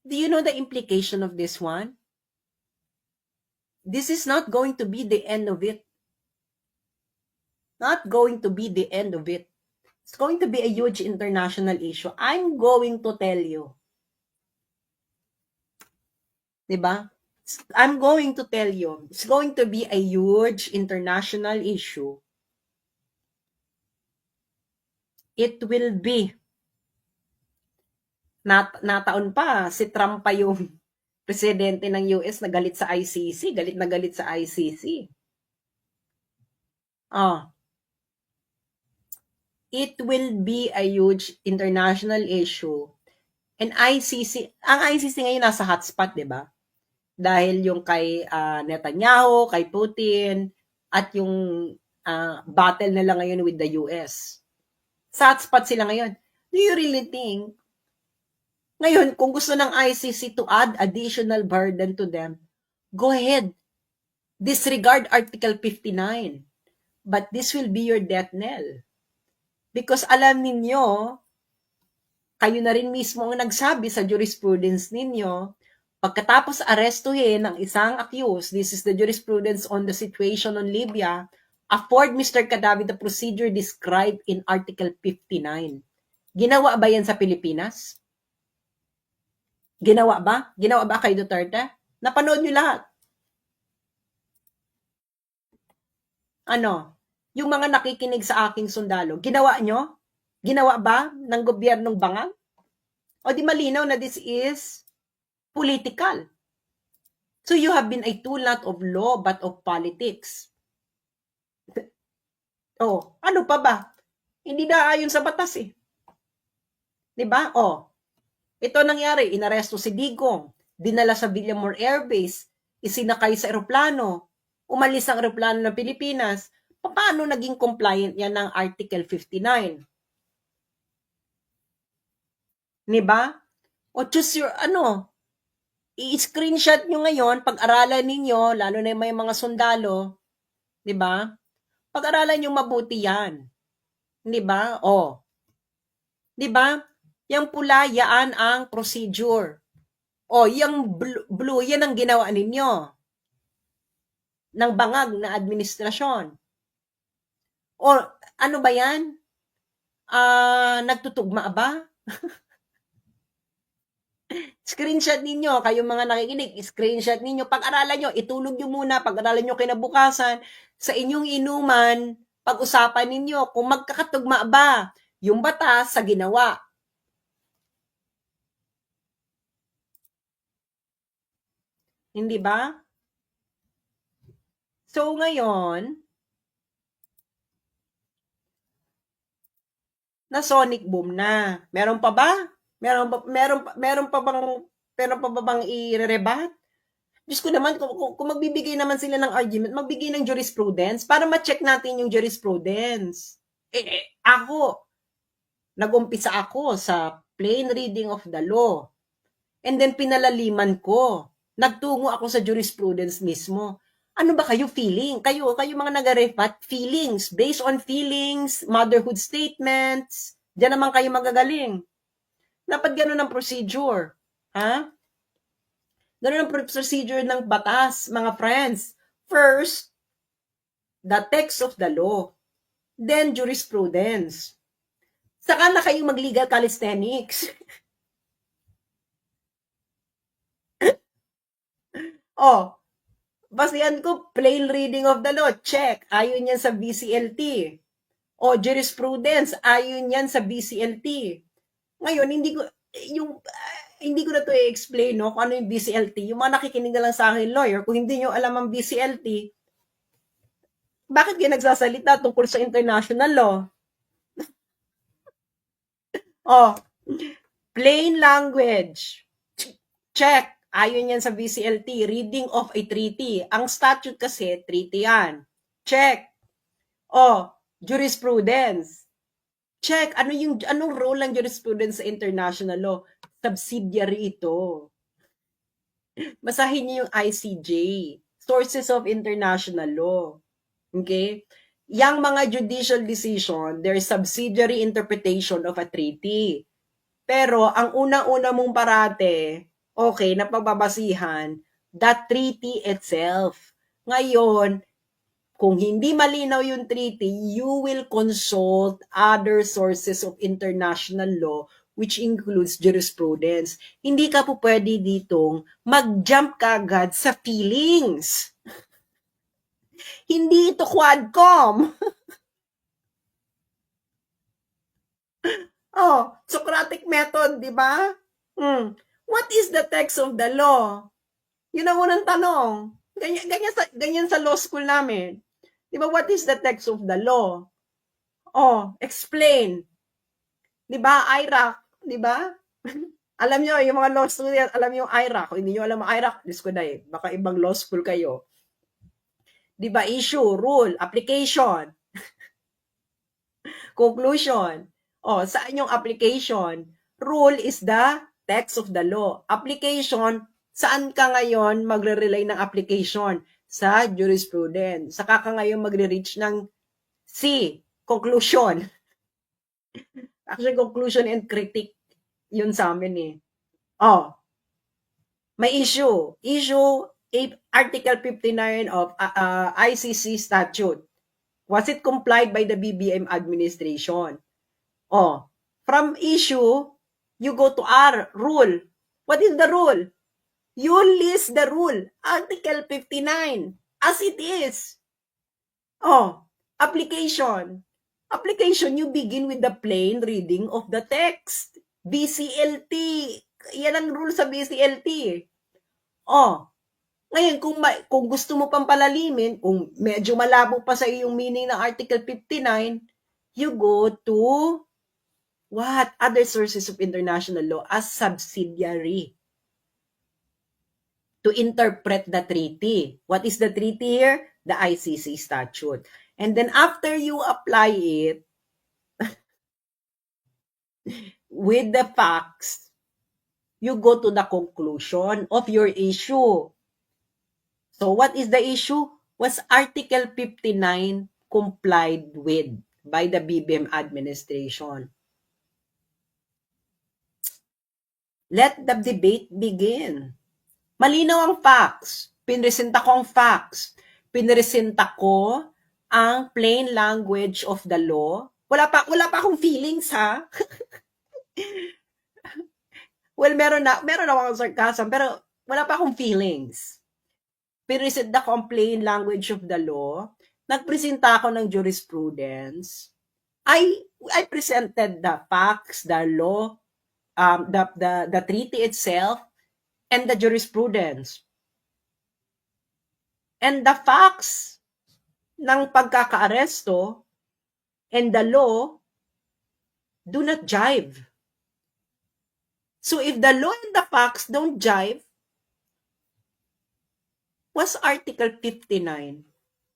Do you know the implication of this one? This is not going to be the end of it. Not going to be the end of it. It's going to be a huge international issue. I'm going to tell you. Diba? I'm going to tell you. It's going to be a huge international issue. It will be. Nataon pa, si Trump pa yung presidente ng US na galit sa ICC. Galit na galit sa ICC. It will be a huge international issue. And ang ICC ngayon nasa hotspot, di ba? Dahil yung kay Netanyahu, kay Putin, at yung battle nila ngayon with the US. Sa hotspot sila ngayon. Do you really think, ngayon, kung gusto ng ICC to add additional burden to them, go ahead. Disregard Article 59. But this will be your death knell. Because alam ninyo, kayo na rin mismo ang nagsabi sa jurisprudence ninyo, pagkatapos arestuhin ng isang accused, this is the jurisprudence on the situation on Libya, afford Mr. Cadavi the procedure described in Article 59. Ginawa ba yan sa Pilipinas? Ginawa ba? Ginawa ba kay Duterte? Napanood nyo lahat. Ano? Yung mga nakikinig sa aking sundalo, ginawa nyo? Ginawa ba ng gobyernong Bangang? O di malinaw na this is political. So you have been a tool not of law but of politics. Ano pa ba? Hindi na ayon sa batas eh. Diba? Ito nangyari, inaresto si Digong, dinala sa Villamor Air Base, isinakay sa eroplano, umalis ang eroplano ng Pilipinas. Paano naging compliant yan ng Article 59? Diba? O choose your, i-screenshot nyo ngayon, pag-aralan ninyo, lalo na may mga sundalo, diba? Pag-aralan nyo mabuti yan. Diba? Diba? Yung pula, yan ang procedure. Yung blue, yan ang ginawa ninyo ng bangag na administrasyon. Ano ba yan? Nagtutugma ba? Screenshot ninyo, kayong mga nakikinig, screenshot ninyo, pag-aralan nyo, itulog nyo muna, pag-aralan nyo kinabukasan, sa inyong inuman, pag-usapan ninyo kung magkakatugma ba yung batas sa ginawa. Hindi ba? So ngayon, na sonic boom na. Meron pa ba? Meron pa bang i-rebat? Diyos ko naman, kung magbibigay naman sila ng argument, magbigay ng jurisprudence para ma-check natin yung jurisprudence. Nag-umpisa ako sa plain reading of the law. And then pinalaliman ko. Nagtungo ako sa jurisprudence mismo. Ano ba kayo feeling? Kayo mga nag-rebat, feelings. Based on feelings, motherhood statements. Diyan naman kayo magagaling. Dapat ganun ang procedure. Ganun ang procedure ng batas, mga friends. First, the text of the law. Then, jurisprudence. Saka na kayong mag-legal calisthenics. Basihan ko, plain reading of the law, check. Ayon yan sa BCLT. O jurisprudence, ayon yan sa BCLT. Ngayon, hindi ko na to i-explain, no, kung ano yung BCLT. Yung mga nakikinig na lang sa akin, lawyer, kung hindi nyo alam ang BCLT, bakit kayo nagsasalita tungkol sa international law? Oh, plain language. Check. Ayon yan sa BCLT, reading of a treaty. Ang statute kasi, treaty yan. Check. Oh, jurisprudence. Check. Anong role ng jurisprudence sa international law? Subsidiary ito. Basahin niyo yung ICJ. Sources of international law. Okay? Yang mga judicial decision, their subsidiary interpretation of a treaty. Pero ang una-una mong parate, okay, na pagbabasihan, the treaty itself. Ngayon, kung hindi malinaw yung treaty, you will consult other sources of international law which includes jurisprudence. Hindi ka po pwede ditong mag-jump kagad sa feelings. Hindi ito quadcom. Oh, Socratic method, di ba? What is the text of the law? Yun ang unang tanong. Ganyan sa law school namin. Di ba, what is the text of the law? Oh, explain. Di ba, IRAC, di ba? Alam nyo, yung mga law student, alam nyo yung IRAC. Kung hindi nyo alam ang IRAC, Diyos ko na baka ibang law school kayo. Di ba, issue, rule, application, conclusion. Oh, saan yung application? Rule is the text of the law. Application, saan ka ngayon magre-rely ng application? Sa jurisprudence. Saka ka ngayon magre-reach ng C, conclusion. Actually, conclusion and critic yun sa amin eh. Oh, may issue. Issue Article 59 of ICC statute. Was it complied by the BBM administration? Oh, from issue, you go to R, rule. What is the rule? You list the rule, Article 59, as it is. Oh, application. Application, you begin with the plain reading of the text. BCLT. Yan ang rule sa BCLT. Oh, ngayon, kung gusto mo pang palalimin, kung medyo malabo pa sa iyong meaning ng Article 59, you go to what? Other sources of international law as subsidiary to interpret the treaty. What is the treaty here? The ICC statute. And then after you apply it with the facts, you go to the conclusion of your issue. So what is the issue? Was Article 59 complied with by the BBM administration? Let the debate begin. Malinaw ang facts. Pinresenta ko ang facts. Pinresenta ko ang plain language of the law. Wala pa akong feelings, ha? Well, meron akong sarcasm, pero wala pa akong feelings. Pinresenta ko ang plain language of the law. Nagpresenta ako ng jurisprudence. I presented the facts, the law, the treaty itself, and the jurisprudence. And the facts ng pagkakaaresto and the law do not jive. So if the law and the facts don't jive, was Article 59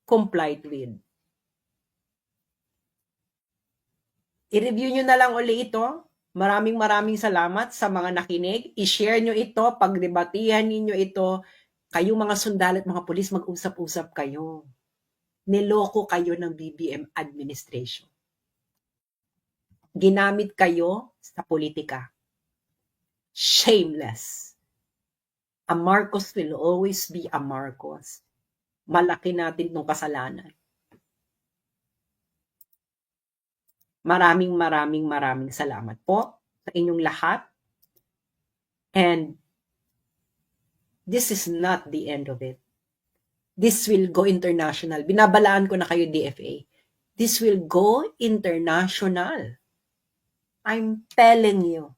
complied with? I-review nyo na lang uli ito. Maraming salamat sa mga nakinig. I-share nyo ito, pagdebatihan ninyo ito. Kayong mga sundalo at mga pulis, mag-usap-usap kayo. Niloko kayo ng BBM administration. Ginamit kayo sa politika. Shameless. A Marcos will always be a Marcos. Malaki natin itong kasalanan. Maraming salamat po sa inyong lahat. And this is not the end of it. This will go international. Binabalaan ko na kayo, DFA. This will go international. I'm telling you.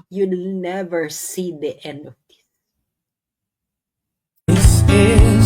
You'll never see the end of this. This is